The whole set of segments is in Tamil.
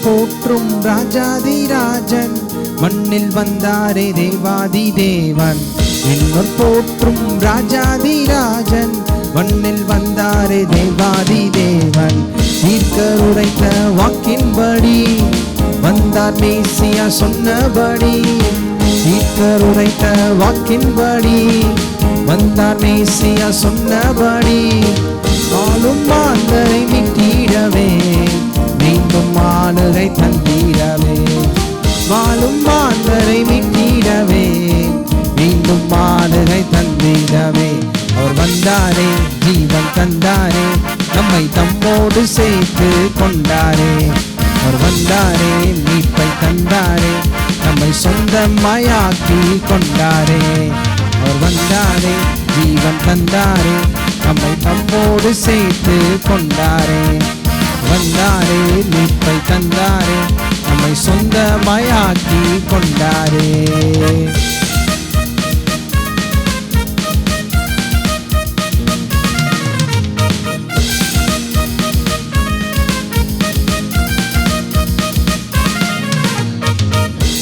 போற்றும் ராஜாதிராஜன் மண்ணில் வந்தாரே தேவாதி தேவன். விண்ணோர் போற்றும் ராஜாதிராஜன் மண்ணில் வந்தாரே தேவாதி தேவன். தீர்க்கர் உரைத்த வாக்கின்படி வந்தார் மேசியா சொன்னபடி. தீர்க்கர் உரைத்த வாக்கின்படி வந்தார் மேசியா சொன்னபடி. வாழும் மாந்தரை மீட்டிடவே மீண்டும் மானுரை தந்திடவே. வாழும் மாந்தரை மீட்டிடவே மீண்டும் மானுரை தந்திடவே. அவர் வந்தாரே, ஜீவன் தந்தாரே, நம்மை தம்மோடு சேர்த்து கொண்டாரே. அவர் வந்தாரே, மீட்பை தந்தாரே, நம்மை சொந்தமாயாக்கி கொண்டாரே. அவர் வந்தாரே, ஜீவன் தந்தாரே, நம்மை தம்மோடு சேர்த்து கொண்டாரே. வந்தாரே, மீட்பை தந்தாரே, நம்மை சொந்தமாயாக்கி கொண்டாரே.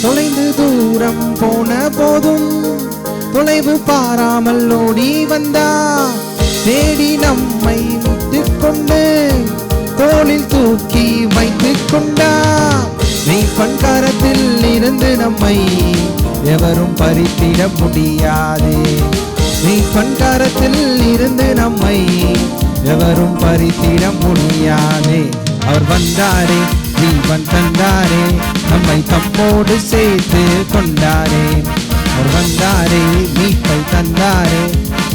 தொலைந்து தூரம் போன போதும் தொலைவு பாராமல் ஓடி வந்தார். தேடி நம்மை மீட்டுக் கொண்டு தோளில் தூக்கி வைத்துக் கொண்டார். மெய்ப்பன் கரத்தில் இருந்து நம்மை எவரும் பறித்திட முடியாதே. மெய்ப்பன் கரத்தில் இருந்து நம்மை எவரும் பறித்திட முடியாதே. அவர் வந்தாரே, ஜீவன் தந்தாரே, நம்மை தம்மோடு சேர்த்து கொண்டாரே. அவர் வந்தாரே, மீட்பை தந்தாரே,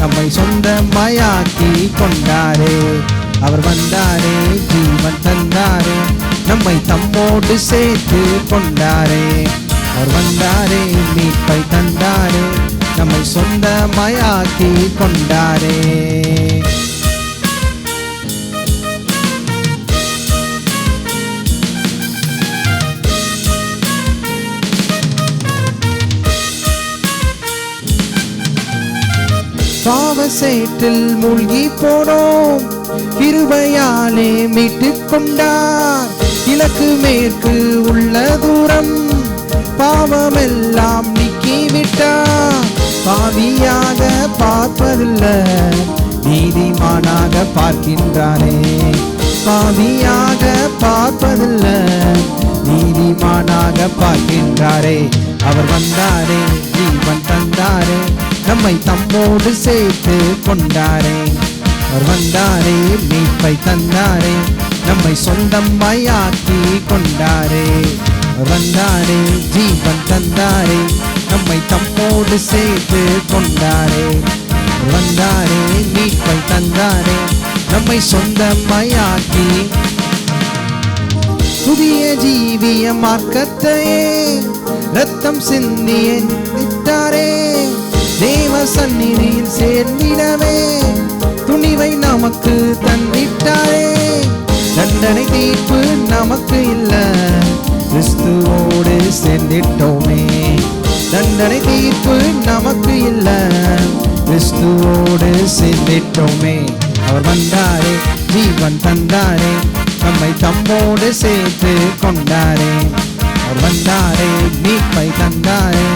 நம்மை சொந்தமாயாக்கி கொண்டாரே. அவர் வந்தாரே, ஜீவன் தந்தாரே, நம்மை தம்மோடு சேர்த்து கொண்டாரே. அவர் வந்தாரே, மீட்பை தந்தாரே, நம்மை சொந்தமாயாக்கி கொண்டாரே. பாவ சேற்றில் மூழ்கி போனோம், கிருபையாலே மீட்டுக் கொண்டார். கிழக்கு மேற்கு உள்ள தூரம் பாவமெல்லாம் நீக்கிவிட்டார். பாவியாக பார்ப்பதில்லை, நீதிமானாக பார்க்கின்றானே. பாவியாக பார்ப்பதில்லை, நீதிமானாக பார்க்கின்றாரே. அவர் வந்தாரே, ஜீவன் தந்தாரே, நம்மை தம்மோடு சேர்த்து கொண்டாரே. அவர் வந்தாரே, மீட்பை தந்தாரே, நம்மை சொந்தமாயாக்கி கொண்டாரே. அவர் வந்தாரே, ஜீவன் தந்தாரே, நம்மை தம்மோடு சேர்த்து கொண்டாரே. அவர் வந்தாரே, மீட்பை தந்தாரே, நம்மை சொந்தமாயாக்கி. புதிய ஜீவிய மார்க்கத்தையே ரத்தம் சிந்தியே விட்டாரே. தேவ சந்நிதியில் சேர்ந்திடவே துணிவை நமக்கு தந்திட்டாரே. தண்டனை தீர்ப்பு நமக்கு இல்ல, கிறிஸ்துவோடு சேர்ந்திட்டோமே. தண்டனை தீர்ப்பு நமக்கு இல்ல, கிறிஸ்துவோடு சேர்ந்திட்டோமே. அவர் வந்தாரே, ஜீவன் தந்தாரே, நம்மை தம்மோடு சேர்த்து கொண்டாரே. அவர் வந்தாரே, மீட்பை தந்தாரே,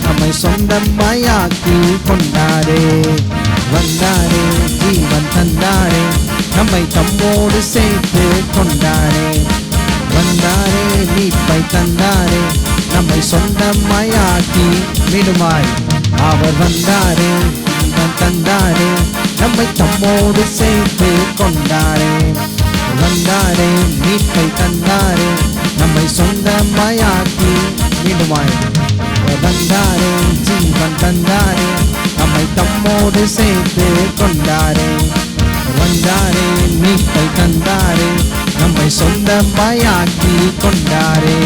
நம்மை சொந்தமாயாக்கி கொண்டாரே. வந்தாரே, ஜீவன் தந்தாரே, நம்மை தம்மோடு சேர்த்து கொண்டாரே. வந்தாரே, மீட்பை தந்தாரே, நம்மை சொந்தமாயாக்கி விடுமாய். அவர் வந்தாரே, ஜீவன் தந்தாரே, நம்மை தம்மோடு சேர்த்து கொண்டாரே. வந்தாரே, மீட்பை தந்தாரே, நம்மை சொந்தமாயாக்கி விடுமாய். வந்தாரே, ஜீவன் தந்தாரே, நம்மை தம்மோடு சேர்த்து கொண்டாரே. வந்தாரே, மீட்பை தந்தாரே, நம்மை சொந்தமாயாக்கி கொண்டாரே.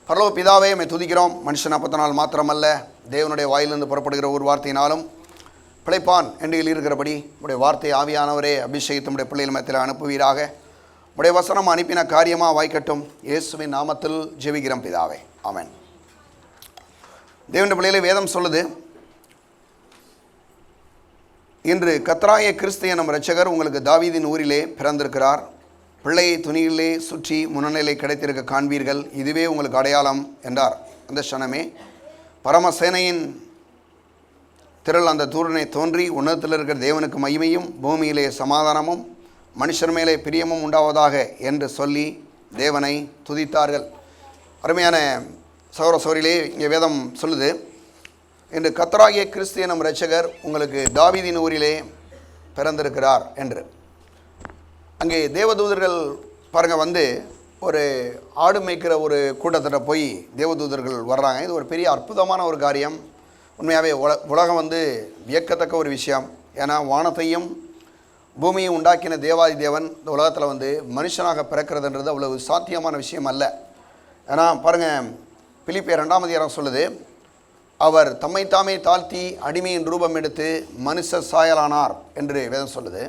பரலோக பிதாவே, உம்மை துதிக்கிறோம். மனுஷன் அப்பத்தினால் மாத்திரமல்ல, தேவனுடைய வாயிலிருந்து புறப்படுகிற ஒரு வார்த்தையினாலும் பிழைப்பான் என்று இருக்கிறபடி உடைய வார்த்தை ஆவியானவரே அபிஷேகித்து உடைய பிள்ளைகள் மத்தியில் அனுப்புவீராக. உடைய வசனம் அனுப்பின காரியமாக வாய்க்கட்டும். இயேசுவின் நாமத்தில் ஜெபிக்கிறோம் பிதாவே, ஆமென். தேவனுடைய பிள்ளைகளே, வேதம் சொல்லுது, இன்று கர்த்தராகிய கிறிஸ்து எனும் இரட்சகர் உங்களுக்கு தாவீதின் ஊரிலே பிறந்திருக்கிறார். பிள்ளையை துணியிலே சுற்றி முன்னணியிலே கிடைத்திருக்க காண்பீர்கள், இதுவே உங்களுக்கு அடையாளம் என்றார். அந்த க்ஷணமே பரமசேனையின் திரள் அந்த தூரனை தோன்றி, உன்னதத்தில் இருக்கிற தேவனுக்கு மகிமையும் பூமியிலே சமாதானமும் மனுஷர் மேலே பிரியமும் உண்டாவதாக என்று சொல்லி தேவனை துதித்தார்கள். அருமையான சகோதர சகோதரிகளே, இங்கே வேதம் சொல்லுது, இன்று கர்த்தராகிய கிறிஸ்து எனும் இரட்சகர் உங்களுக்கு தாவீதின் ஊரிலே பிறந்திருக்கிறார் என்று. அங்கே தேவதூதர்கள் பாருங்கள் வந்து ஒரு ஆடு மேய்க்கிற ஒரு கூட்டத்தில் போய் தேவதூதர்கள் வர்றாங்க. இது ஒரு பெரிய அற்புதமான ஒரு காரியம். உண்மையாகவே உலகம் வந்து வியக்கத்தக்க ஒரு விஷயம். ஏன்னா வானத்தையும் பூமியும் உண்டாக்கின தேவாதி தேவன் இந்த உலகத்தில் வந்து மனுஷனாக பிறக்கிறதுன்றது அவ்வளவு சாத்தியமான விஷயம் அல்ல. ஏன்னா பாருங்கள், பிலிப்பியர் 2ஆம் அதிகாரம் சொல்லுது, அவர் தம்மைத்தாமே தாழ்த்தி அடிமையின் ரூபம் எடுத்து மனுஷ சாயலானார் என்று வேதம் சொல்லுது.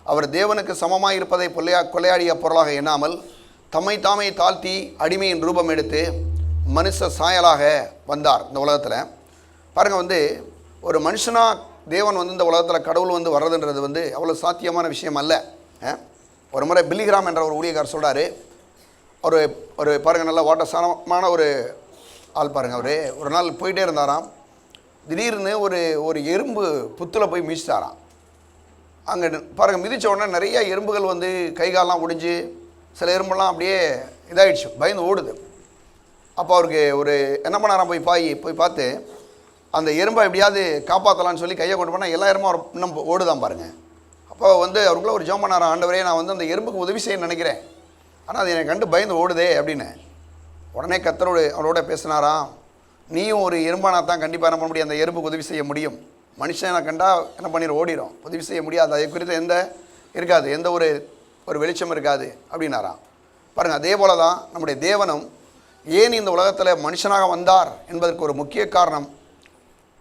அவர் தேவனுக்கு சமமாக இருப்பதை கொள்ளையாடிய பொருளாக எண்ணாமல் தம்மைத்தாமே தாழ்த்தி அடிமையின் ரூபம் எடுத்து மனுஷ சாயலாக வந்தார் இந்த உலகத்தில். பாருங்கள் வந்து ஒரு மனுஷனாக தேவன் வந்து இந்த உலகத்தில் கடவுள் வந்து வர்றதுன்றது வந்து அவ்வளோ சாத்தியமான விஷயம் அல்ல. ஒரு முறை பில்லிகிராம் என்ற ஒரு ஊழியக்காரர் சொல்கிறாரு, ஒரு பாருங்கள் நல்ல வாட்டசானமான ஒரு ஆள் பாருங்கள். அவர் ஒரு நாள் போயிட்டே இருந்தாராம். திடீர்னு ஒரு எறும்பு புத்தில் போய் மிதிச்சிட்டாராம். அங்கே பாருங்கள், மிதித்த உடனே நிறைய எறும்புகள் வந்து கை காலெலாம் ஒடிஞ்சு சில எறும்பெல்லாம் அப்படியே இதாகிடுச்சு, பயந்து ஓடுது. அப்போ அவருக்கு என்ன பண்ணாராம், போய் பார்த்து அந்த எறும்பை எப்படியாவது காப்பாற்றலான்னு சொல்லி கையை கொண்டு போனால் எல்லா எறும்பும் அவர் இன்னும் ஓடுதான் பாருங்கள். அப்போ வந்து அவருக்குள்ளே ஒரு ஜெபம் பண்ணாராம், ஆண்டவரே நான் வந்து அந்த எறும்புக்கு உதவி செய்ய நினைக்கிறேன், ஆனால் அது எனக்கு கண்டு பயந்து ஓடுதே அப்படின்னு. உடனே கர்த்தரோடு அவரோட பேசினாராம், நீயும் ஒரு எறும்பானா தான் கண்டிப்பாக என்ன பண்ண முடியும், அந்த எறும்புக்கு உதவி செய்ய முடியும். மனுஷனை கண்டா என்ன பண்ணிட ஓடிடும், உதவி செய்ய முடியாது, அதை குறித்து இருக்காது, எந்த ஒரு வெளிச்சம் இருக்காது அப்படின்னாராம். பாருங்கள், அதே போல தான் நம்முடைய தேவனும் ஏன் இந்த உலகத்தில் மனுஷனாக வந்தார் என்பதற்கு ஒரு முக்கிய காரணம்,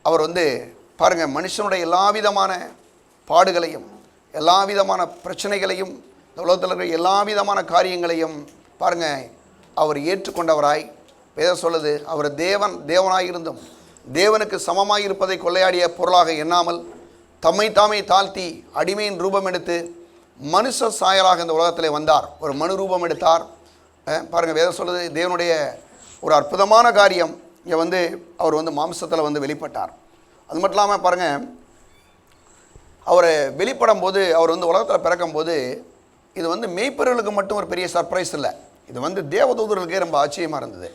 அவர் வந்து பாருங்கள் மனுஷனுடைய எல்லா விதமான பாடுகளையும் எல்லா விதமான பிரச்சனைகளையும் இந்த உலகத்தில் இருக்கிற எல்லா விதமான காரியங்களையும் பாருங்கள் அவர் ஏற்றுக்கொண்டவராய். வேதம் சொல்லுது, அவர் தேவனாக இருந்தும் தேவனுக்கு சமமாக இருப்பதை கொள்ளையாடிய பொருளாக எண்ணாமல் தம்மைத்தாமே தாழ்த்தி அடிமையின் ரூபம் எடுத்து மனுஷ சாயலாக இந்த உலகத்தில் வந்தார். ஒரு மனு ரூபம் எடுத்தார். பாருங்கள், வேதம் சொல்லுது, தேவனுடைய ஒரு அற்புதமான காரியம் இங்கே வந்து அவர் வந்து மாம்சத்தில் வந்து வெளிப்பட்டார். அது மட்டும் இல்லாமல் பாருங்கள், அவரை வெளிப்படும் போது அவர் வந்து உலகத்தில் பிறக்கும்போது இது வந்து மேய்ப்பர்களுக்கு மட்டும் ஒரு பெரிய சர்ப்ரைஸ் இல்லை, இது வந்து தேவதூதர்களுக்கே ரொம்ப ஆச்சரியமாக இருந்தது.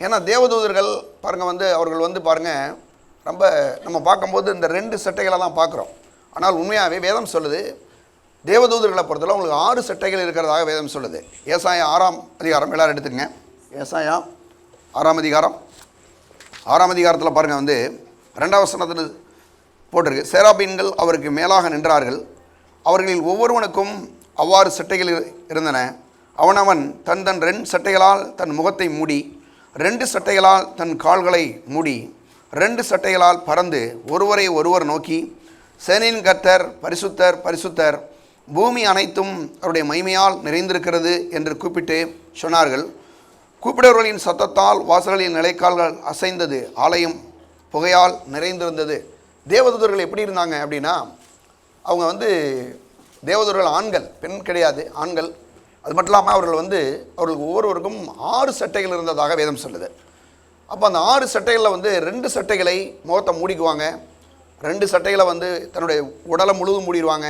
ஏன்னா தேவதூதர்கள் பாருங்கள் வந்து அவர்கள் வந்து பாருங்கள் ரொம்ப நம்ம பார்க்கும்போது இந்த 2 சட்டைகளை தான் பார்க்குறோம். ஆனால் உண்மையாகவே வேதம் சொல்லுது, தேவதூதர்களை பொறுத்தவரை உங்களுக்கு 6 சட்டைகள் இருக்கிறதாக வேதம் சொல்லுது. ஏசாயா 6ஆம் அதிகாரம் எல்லோரும் எடுத்துக்கங்க. ஏசாயா 6ஆம் அதிகாரம் 6ஆம் அதிகாரத்தில் பாருங்கள் வந்து 2ஆம் வசனத்தில் போட்டிருக்கு, சேராபீன்கள் அவருக்கு மேலாக நின்றார்கள், அவர்களில் ஒவ்வொருவனுக்கும் அவ்வாறு சட்டைகள் இருந்தன. அவனவன் தன் 2 சட்டைகளால் தன் முகத்தை மூடி, 2 சட்டைகளால் தன் கால்களை மூடி, 2 சட்டைகளால் பறந்து ஒருவரை ஒருவர் நோக்கி, சேனையின் கர்த்தர் பரிசுத்தர் பரிசுத்தர், பூமி அனைத்தும் அவருடைய மகிமையால் நிறைந்திருக்கிறது என்று கூப்பிட்டு சொன்னார்கள். கூப்பிடுவர்களின் சத்தத்தால் வாசல்களின் நிலைக்கால்கள் அசைந்தது, ஆலயம் புகையால் நிறைந்திருந்தது. தேவதூதர்கள் எப்படி இருந்தாங்க அப்படின்னா, அவங்க வந்து தேவதூதர்கள் ஆண்கள், பெண் கிடையாது, ஆண்கள். அது மட்டும் இல்லாமல் அவர்களுக்கு ஒவ்வொருவருக்கும் 6 சட்டைகள் இருந்ததாக வேதம் சொல்லுது. அப்போ அந்த 6 சட்டைகளில் வந்து 2 சட்டைகளை முகத்தை மூடிக்குவாங்க, 2 சட்டைகளை வந்து தன்னுடைய உடலை முழுவதும் மூடிடுவாங்க,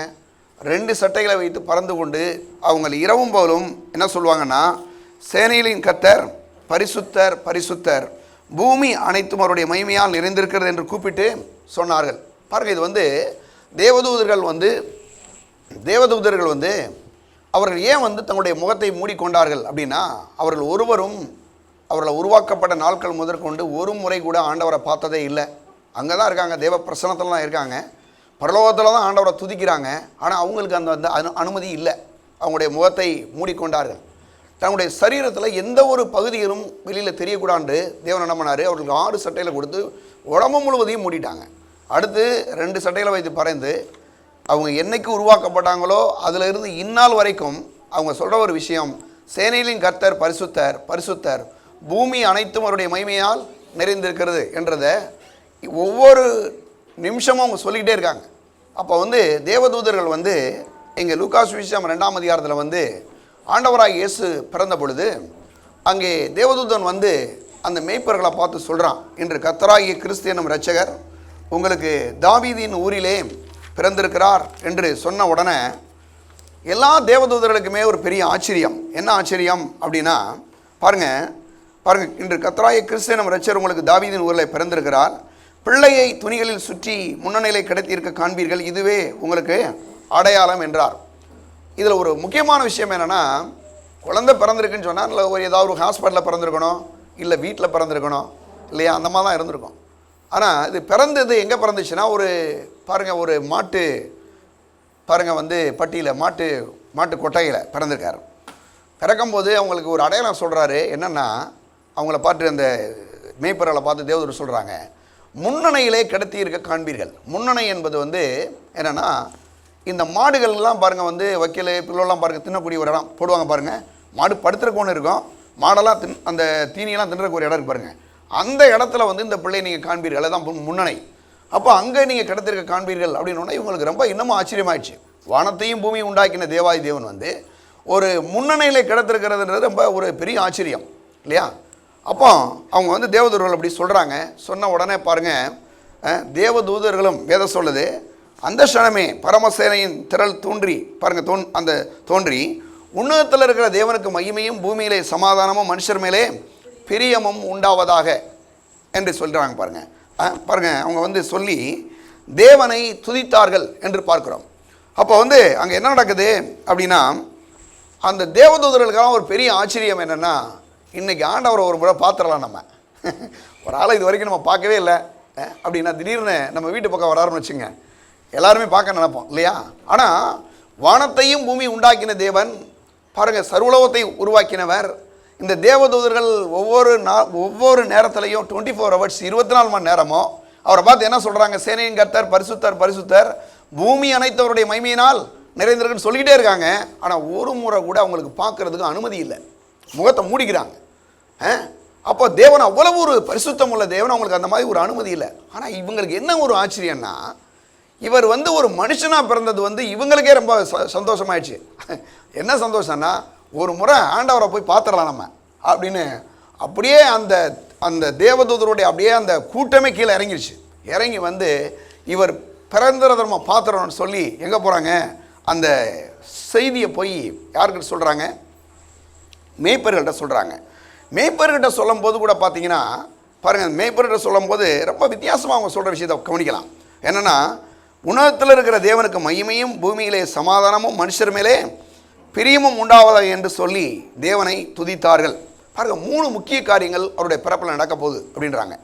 2 சட்டைகளை வைத்து பறந்து கொண்டு அவங்க இரவும் போலும் என்ன சொல்லுவாங்கன்னா, சேனைகளின் கர்த்தர் பரிசுத்தர் பரிசுத்தர், பூமி அனைத்தும் அவருடைய மகிமையால் நிறைந்திருக்கிறது என்று கூப்பிட்டு சொன்னார்கள். பாருங்கள், இது வந்து தேவதூதர்கள் வந்து அவர்கள் ஏன் வந்து தங்களுடைய முகத்தை மூடிக்கொண்டார்கள் அப்படின்னா, அவர்கள் ஒருவரும் அவர்களை உருவாக்கப்பட்ட நாட்கள் முதற்கொண்டு ஒரு முறை கூட ஆண்டவரை பார்த்ததே இல்லை. அங்கே தான் இருக்காங்க, தேவ பிரசன்னத்தில் தான் இருக்காங்க, பரலோகத்தில் தான் ஆண்டவரை துதிக்கிறாங்க. ஆனால் அவங்களுக்கு அந்த அனுமதி இல்லை, அவங்களுடைய முகத்தை மூடிக்கொண்டார்கள். தன்னுடைய சரீரத்தில் எந்த ஒரு பகுதியிலும் வெளியில் தெரியக்கூடாது தேவன் என்ன பண்ணார், அவர்களுக்கு 6 சட்டைகளை கொடுத்து உடம்பு முழுவதையும் மூடிட்டாங்க. அடுத்து 2 சட்டைகளை வைத்து பறந்து அவங்க என்னைக்கு உருவாக்கப்பட்டாங்களோ அதிலிருந்து இந்நாள் வரைக்கும் அவங்க சொல்கிற ஒரு விஷயம், சேனைகளின் கர்த்தர் பரிசுத்தர் பரிசுத்தர், பூமி அனைத்தும் அவருடைய மகிமையால் நிறைந்திருக்கிறது என்றதை ஒவ்வொரு நிமிஷமும் அவங்க சொல்லிக்கிட்டே இருக்காங்க. அப்போ வந்து தேவதூதர்கள் வந்து இங்கே லூக்கா சுவிசேஷம் 2ஆம் அதிகாரத்தில் வந்து ஆண்டவராய் இயேசு பிறந்த பொழுது அங்கே தேவதூதன் வந்து அந்த மேய்ப்பர்களை பார்த்து சொல்கிறான், இன்று கர்த்தராகிய கிறிஸ்து என்னும் இரட்சகர் உங்களுக்கு தாவீதின் ஊரிலே பிறந்திருக்கிறார் என்று சொன்ன உடனே எல்லா தேவதூதர்களுக்குமே ஒரு பெரிய ஆச்சரியம். என்ன ஆச்சரியம் அப்படின்னா, பாருங்கள், இன்று கர்த்தராகிய கிறிஸ்து என்னும் இரட்சகர் உங்களுக்கு தாவீதின் ஊரில் பிறந்திருக்கிறார், பிள்ளையை துணிகளில் சுற்றி முன்னணியிலே கிடத்தியிருக்க காண்பீர்கள், இதுவே உங்களுக்கு அடையாளம் என்றார். இதில் ஒரு முக்கியமான விஷயம் என்னென்னா, குழந்தை பிறந்திருக்குன்னு சொன்னால் இல்லை ஒரு ஏதாவது ஒரு ஹாஸ்பிட்டலில் பிறந்திருக்கணும், இல்லை வீட்டில் பிறந்திருக்கணும் இல்லையா, அந்த மாதிரி தான் இருந்திருக்கும். ஆனால் இது பிறந்தது எங்கே பிறந்துச்சுன்னா, ஒரு மாட்டு வந்து பட்டியில் மாட்டு கொட்டையில் பிறந்திருக்காரு. பிறக்கும்போது அவங்களுக்கு ஒரு அடையாளம் சொல்கிறாரு. என்னென்னா, அவங்கள பார்த்து அந்த மேய்ப்பர்களை பார்த்து தேவதூதர் சொல்கிறாங்க, முன்னணையிலே கிடத்தி இருக்க காண்பீர்கள். முன்னணை என்பது வந்து என்னென்னா, இந்த மாடுகள்லாம் பாருங்கள் வந்து வைக்கல் பிள்ளெல்லாம் பாருங்கள் தின்னக்கூடிய ஒரு இடம் போடுவாங்க பாருங்கள். மாடு படுத்துறக்கு ஒன்று இருக்கும், மாடெல்லாம் அந்த தீனியெல்லாம் தின்றக்கு ஒரு இடம் இருக்கு பாருங்கள். அந்த இடத்துல வந்து இந்த பிள்ளையை நீங்கள் காண்பீர்கள், அதுதான் முன்னணை. அப்போ அங்கே நீங்கள் கிடத்திருக்க காண்பீர்கள் அப்படின்னா இவங்களுக்கு ரொம்ப இன்னமும் ஆச்சரியமாயிடுச்சு. வானத்தையும் பூமியும் உண்டாக்கின தேவாதி தேவன் வந்து ஒரு முன்னணியில் கிடத்திருக்கிறதுன்றது ரொம்ப ஒரு பெரிய ஆச்சரியம் இல்லையா. அப்போ அவங்க வந்து தேவதூதர்கள் அப்படி சொல்கிறாங்க. சொன்ன உடனே பாருங்கள், தேவதூதர்களும் வேத சொல்லுது, அந்த க்ஷணமே பரமசேனையின் திரள் தோன்றி தோன்றி உன்னதத்தில் இருக்கிற தேவனுக்கு மகிமையும் பூமியிலே சமாதானமும் மனுஷர் மேலே பிரியமும் உண்டாவதாக என்று சொல்கிறாங்க. பாருங்கள் அவங்க வந்து சொல்லி தேவனை துதித்தார்கள் என்று பார்க்குறோம். அப்போ வந்து அங்கே என்ன நடக்குது அப்படின்னா, அந்த தேவதூதர்களுக்கெல்லாம் ஒரு பெரிய ஆச்சரியம் என்னென்னா, இன்றைக்கி ஆண்டவரை ஒரு முறை பார்த்துடலாம். நம்ம ஒரு ஆளை இது வரைக்கும் நம்ம பார்க்கவே இல்லை அப்படின்னா திடீர்னு நம்ம வீட்டு பக்கம் வராருன்னு வச்சுங்க, எல்லாருமே பார்க்க நினைப்போம் இல்லையா. ஆனால் வானத்தையும் பூமி உண்டாக்கின தேவன் பாருங்கள், சர்வலோகத்தை உருவாக்கினவர். இந்த தேவதூதர்கள் ஒவ்வொரு நேரத்துலையும் 24 hours 24 மணி நேரமும் அவரை பார்த்து என்ன சொல்கிறாங்க, சேனையின் கர்த்தர் பரிசுத்தர் பரிசுத்தர், பூமி அனைத்தவருடைய மகிமையினால் நிறைந்திருக்குன்னு சொல்லிக்கிட்டே இருக்காங்க. ஆனால் ஒரு முறை கூட அவங்களுக்கு பார்க்குறதுக்கு அனுமதி இல்லை, முகத்தை மூடிக்கிறாங்க. அப்போ தேவன் அவ்வளவு ஒரு பரிசுத்தம் உள்ள தேவன், அவங்களுக்கு அந்த மாதிரி ஒரு அனுமதி இல்லை. ஆனால் இவங்களுக்கு என்ன ஒரு ஆச்சரியம்னா, இவர் வந்து ஒரு மனுஷனாக பிறந்தது வந்து இவங்களுக்கே ரொம்ப சந்தோஷமாயிடுச்சு. என்ன சந்தோஷம்னா, ஒரு முறை ஆண்டவரை போய் பார்த்துடலாம் நம்ம அப்படின்னு அப்படியே அந்த தேவதூதருடைய அப்படியே அந்த கூட்டமே கீழே இறங்கிடுச்சு. இறங்கி வந்து இவர் பிறந்ததை நம்ம பார்த்துறோம்னு சொல்லி எங்கே போகிறாங்க, அந்த செய்தியை போய் யாருக்கிட்ட சொல்கிறாங்க, மேய்ப்பர்கள்ட்ட சொல்கிறாங்க. மேய்ப்பர்கிட்ட சொல்லும் போது கூட பார்த்தீங்கன்னா பாருங்கள், மேய்ப்பர்கிட்ட சொல்லும் போது ரொம்ப வித்தியாசமாக அவங்க சொல்கிற விஷயத்தை கவனிக்கலாம். என்னென்னா, உன்னதத்தில் இருக்கிற தேவனுக்கு மகிமையும் பூமியிலே சமாதானமும் மனுஷர் மேலே பிரியமும் உண்டாவதாக என்று சொல்லி தேவனை துதித்தார்கள். பாருங்கள், 3 முக்கிய காரியங்கள் அவருடைய பிறப்பில் நடக்க போகுது அப்படின்றாங்க.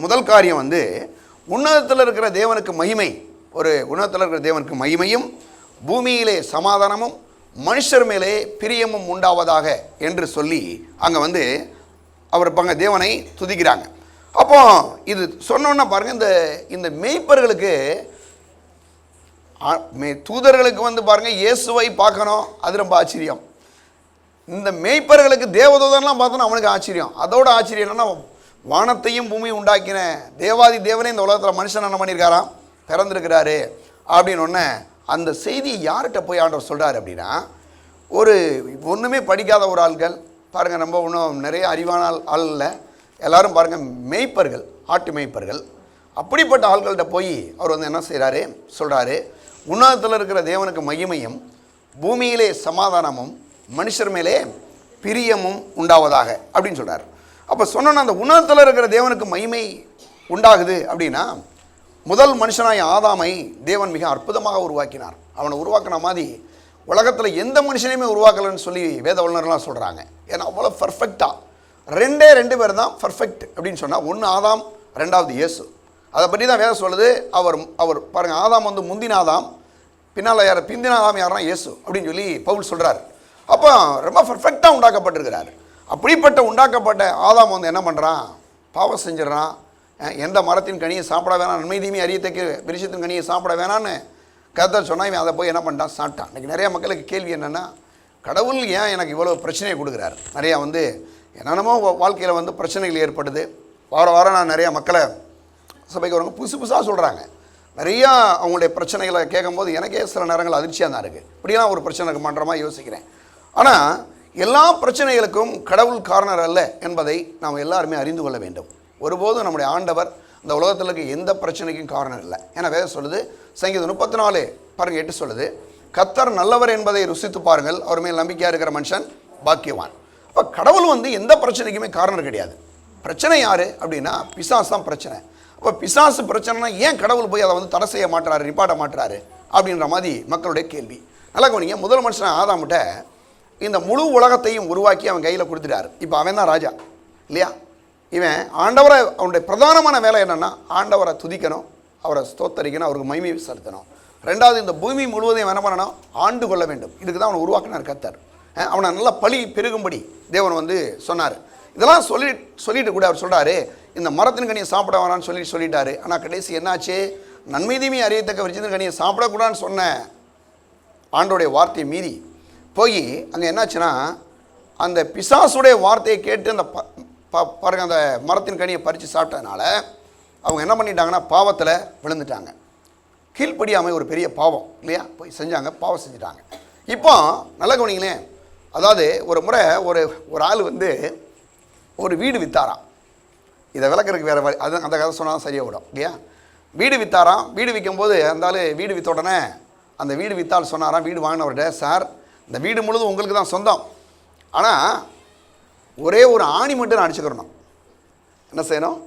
முதல் காரியம் வந்து உன்னதத்தில் இருக்கிற தேவனுக்கு மகிமை, உன்னதத்தில் இருக்கிற தேவனுக்கு மகிமையும் பூமியிலே சமாதானமும் மனுஷர் மேலே பிரியமும் உண்டாவதாக என்று சொல்லி அங்கே வந்து அவர் தேவனை துதிக்கிறாங்க. அப்போ இது சொன்னோன்னா பாருங்கள், இந்த மேய்ப்பர்களுக்கு தூதர்களுக்கு வந்து பாருங்கள் இயேசுவை பார்க்கணும், அது ரொம்ப ஆச்சரியம். இந்த மேய்ப்பர்களுக்கு தேவதூதன்லாம் பார்த்தோன்னா அவனுக்கு ஆச்சரியம். அதோட ஆச்சரியம் என்னென்னா, வானத்தையும் பூமியும் உண்டாக்கின தேவாதி தேவனே இந்த உலகத்தில் மனுஷன் என்ன பண்ணியிருக்காராம், பிறந்திருக்கிறாரு அப்படின்னு ஒன்று. அந்த செய்தி யார்கிட்ட போய் ஆண்டவர் சொல்கிறாரு அப்படின்னா, ஒன்றுமே படிக்காத ஒரு ஆள்கள் பாருங்கள், நம்ம இன்னும் நிறைய அறிவான ஆள் இல்லை, எல்லோரும் பாருங்கள் மேய்ப்பர்கள், ஆட்டு மேய்ப்பர்கள். அப்படிப்பட்ட ஆள்கள்கிட்ட போய் அவர் வந்து என்ன செய்கிறாரு, சொல்கிறாரு, உன்னதத்தில் இருக்கிற தேவனுக்கு மகிமையும் பூமியிலே சமாதானமும் மனுஷர் மேலே பிரியமும் உண்டாவதாக அப்படின்னு சொல்கிறார். அப்போ சொன்னோன்னா அந்த உன்னதத்தில் இருக்கிற தேவனுக்கு மகிமை உண்டாகுது அப்படின்னா, முதல் மனுஷனாய் ஆதாமை தேவன் மிக அற்புதமாக உருவாக்கினார். அவனை உருவாக்கின மாதிரி உலகத்தில் எந்த மனுஷனையுமே உருவாக்கலைன்னு சொல்லி வேத வல்லுநர்லாம் சொல்கிறாங்க. ஏன்னா அவ்வளோ பர்ஃபெக்டாக 2 பேர் தான் பர்ஃபெக்ட் அப்படின்னு சொன்னால், ஒன்று ஆதாம், 2வது இயேசு. அதை பற்றி தான் வேதம் சொல்லுது. அவர் பாருங்கள், ஆதாம் வந்து முந்தின ஆதாம், பின்னால் பிந்தின ஆதாம் யாருன்னா இயேசு அப்படின்னு சொல்லி பவுல் சொல்கிறார். அப்போ ரொம்ப பர்ஃபெக்டாக உண்டாக்கப்பட்டிருக்கிறார். அப்படிப்பட்ட உண்டாக்கப்பட்ட ஆதாம் வந்து என்ன பண்ணுறான், பாவம் செஞ்சிடறான். எந்த மரத்தின் கனியை சாப்பிட வேணாம், நன்மை தீமை அறியத்தக்க விருஷத்தின் கனியை சாப்பிட வேணான்னு கர்த்தர் சொன்னால் இவன் அதை போய் என்ன பண்ணிட்டான், சாப்பிட்டான். இன்றைக்கி நிறைய மக்களுக்கு கேள்வி என்னென்னா, கடவுள் ஏன் எனக்கு இவ்வளோ பிரச்சனையை கொடுக்குறாரு. நிறையா வந்து என்னென்னமோ வாழ்க்கையில் வந்து பிரச்சனைகள் ஏற்படுது, வாரம் வாரம் நான் நிறையா மக்களை சபைக்கு வரவங்க புதுசாக சொல்கிறாங்க. நிறையா அவங்களுடைய பிரச்சனைகளை கேட்கும்போது எனக்கே சில நேரங்கள் அதிர்ச்சியாக தான் இருக்குது. இப்படிலாம் ஒரு பிரச்சனை இருக்க மாட்டேற மாதிரி யோசிக்கிறேன். ஆனால் எல்லா பிரச்சனைகளுக்கும் கடவுள் காரணர் அல்ல என்பதை நாம் எல்லாருமே அறிந்து கொள்ள வேண்டும். ஒருபோதும் நம்முடைய ஆண்டவர் இந்த உலகத்தில் இருக்க எந்த பிரச்சனைக்கும் காரணம் இல்லை. ஏன்னா வேதம் சொல்லுது, சங்கீதம் 34 பாருங்கள் 8 சொல்லுது, கர்த்தர் நல்லவர் என்பதை ருசித்து பாருங்கள், அவர் மேல் நம்பிக்கையாக இருக்கிற மனுஷன் பாக்கியவான். அப்போ கடவுள் வந்து எந்த பிரச்சனைக்குமே காரணம் கிடையாது. பிரச்சனை யார் அப்படின்னா பிசாசு தான் பிரச்சனை. அப்போ பிசாசு பிரச்சனைனா ஏன் கடவுள் போய் அதை வந்து தடை செய்ய மாட்டுறாரு, நிப்பாட்ட மாட்டுறாரு அப்படின்ற மாதிரி மக்களுடைய கேள்வி. நல்லா கவனிங்க, முதல் மனுஷன் ஆதாம்கிட்ட இந்த முழு உலகத்தையும் உருவாக்கி அவன் கையில் கொடுத்துட்டாரு. இப்போ அவன் தான் ராஜா இல்லையா? இவன் ஆண்டவரை, அவனுடைய பிரதானமான வேலை என்னென்னா ஆண்டவரை துதிக்கணும், அவரை ஸ்தோத்தரிக்கணும், அவருக்கு மகிமை செலுத்தணும். ரெண்டாவது, இந்த பூமி முழுவதையும் என்ன பண்ணணும், ஆண்டு கொள்ள வேண்டும். இதுக்கு தான் அவனை உருவாக்கினார் கர்த்தர். அவனை நல்லா பழி பெருகும்படி தேவன் வந்து சொன்னார். இதெல்லாம் சொல்லிட்டு கூட அவர் சொல்கிறாரு, இந்த மரத்தின் கனியை சாப்பிட வேணான்னு சொல்லிட்டாரு. ஆனால் கடைசி என்னாச்சு, நன்மை தீமை அறியத்தக்க விருட்சத்தின் கனியை சாப்பிடக்கூடாதுன்னு சொன்ன ஆண்டோடைய வார்த்தையை மீறி போய் அங்கே என்னாச்சுன்னா, அந்த பிசாசுடைய வார்த்தையை கேட்டு அந்த பாருங்க அந்த மரத்தின் கனியை பறித்து சாப்பிட்டதுனால அவங்க என்ன பண்ணிட்டாங்கன்னா பாவத்தில் விழுந்துட்டாங்க. கீழ்ப்படியாமை ஒரு பெரிய பாவம் இல்லையா? போய் செஞ்சாங்க, பாவம் செஞ்சுட்டாங்க. இப்போ நல்லா கவனிங்களேன், அதாவது ஒரு முறை ஒரு ஆள் வந்து ஒரு வீடு விற்றாராம். இதை விளக்குறதுக்கு வேறு அது அந்த கதை சொன்னால் சரியாக விடும் இல்லையா? வீடு விற்றாராம். வீடு விற்கும்போது அந்த ஆள் வீடு விற்ற உடனே அந்த வீடு விற்றால் சொன்னாராம் வீடு வாங்கினவர்கிட்ட, சார் இந்த வீடு முழுதும் உங்களுக்கு தான் சொந்தம், ஆனால் ஒரே ஒரு ஆணி மட்டும் நான் அடிச்சுக்கிறணும். என்ன செய்யணும்?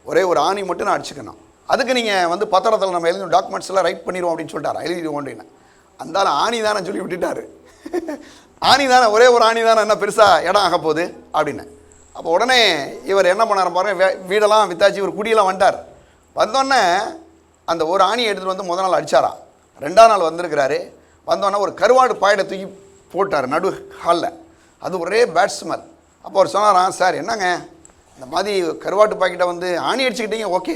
ஒரே ஒரு ஆணி மட்டும் நான் அடிச்சுக்கணும். அதுக்கு நீங்கள் வந்து பத்திரத்தில் நம்ம எழுதி டாக்குமெண்ட்ஸ் எல்லாம் ரைட் பண்ணிடுவோம் அப்படின்னு சொல்லிட்டாரா, எழுதிடுவோம் அப்படின்னு. அந்த ஆணி தானே சொல்லி விட்டுட்டாரு. ஆணி தானே, ஒரே ஒரு ஆணி தானே, என்ன பெருசாக இடம் ஆக போகுது அப்படின்னு. அப்போ உடனே இவர் என்ன பண்ணார் பாருங்க, வீடெல்லாம் வித்தாச்சு, இவர் குடியெல்லாம் வந்துட்டார். வந்தோடனே அந்த ஒரு ஆணியை எடுத்துகிட்டு வந்து முதல் நாள் அடித்தாராம். 2ஆம் நாள் வந்திருக்கிறாரு. வந்தோடனே ஒரு கருவாடு பாயடை தூக்கி போட்டார் நடு ஹாலில். அது ஒரே பேட் ஸ்மெல். அப்போ அவர் சொன்னாராம், சார் என்னங்க இந்த மாதிரி கருவாட்டு பாக்கெட்டை வந்து ஆணி அடிச்சுக்கிட்டீங்க, ஓகே,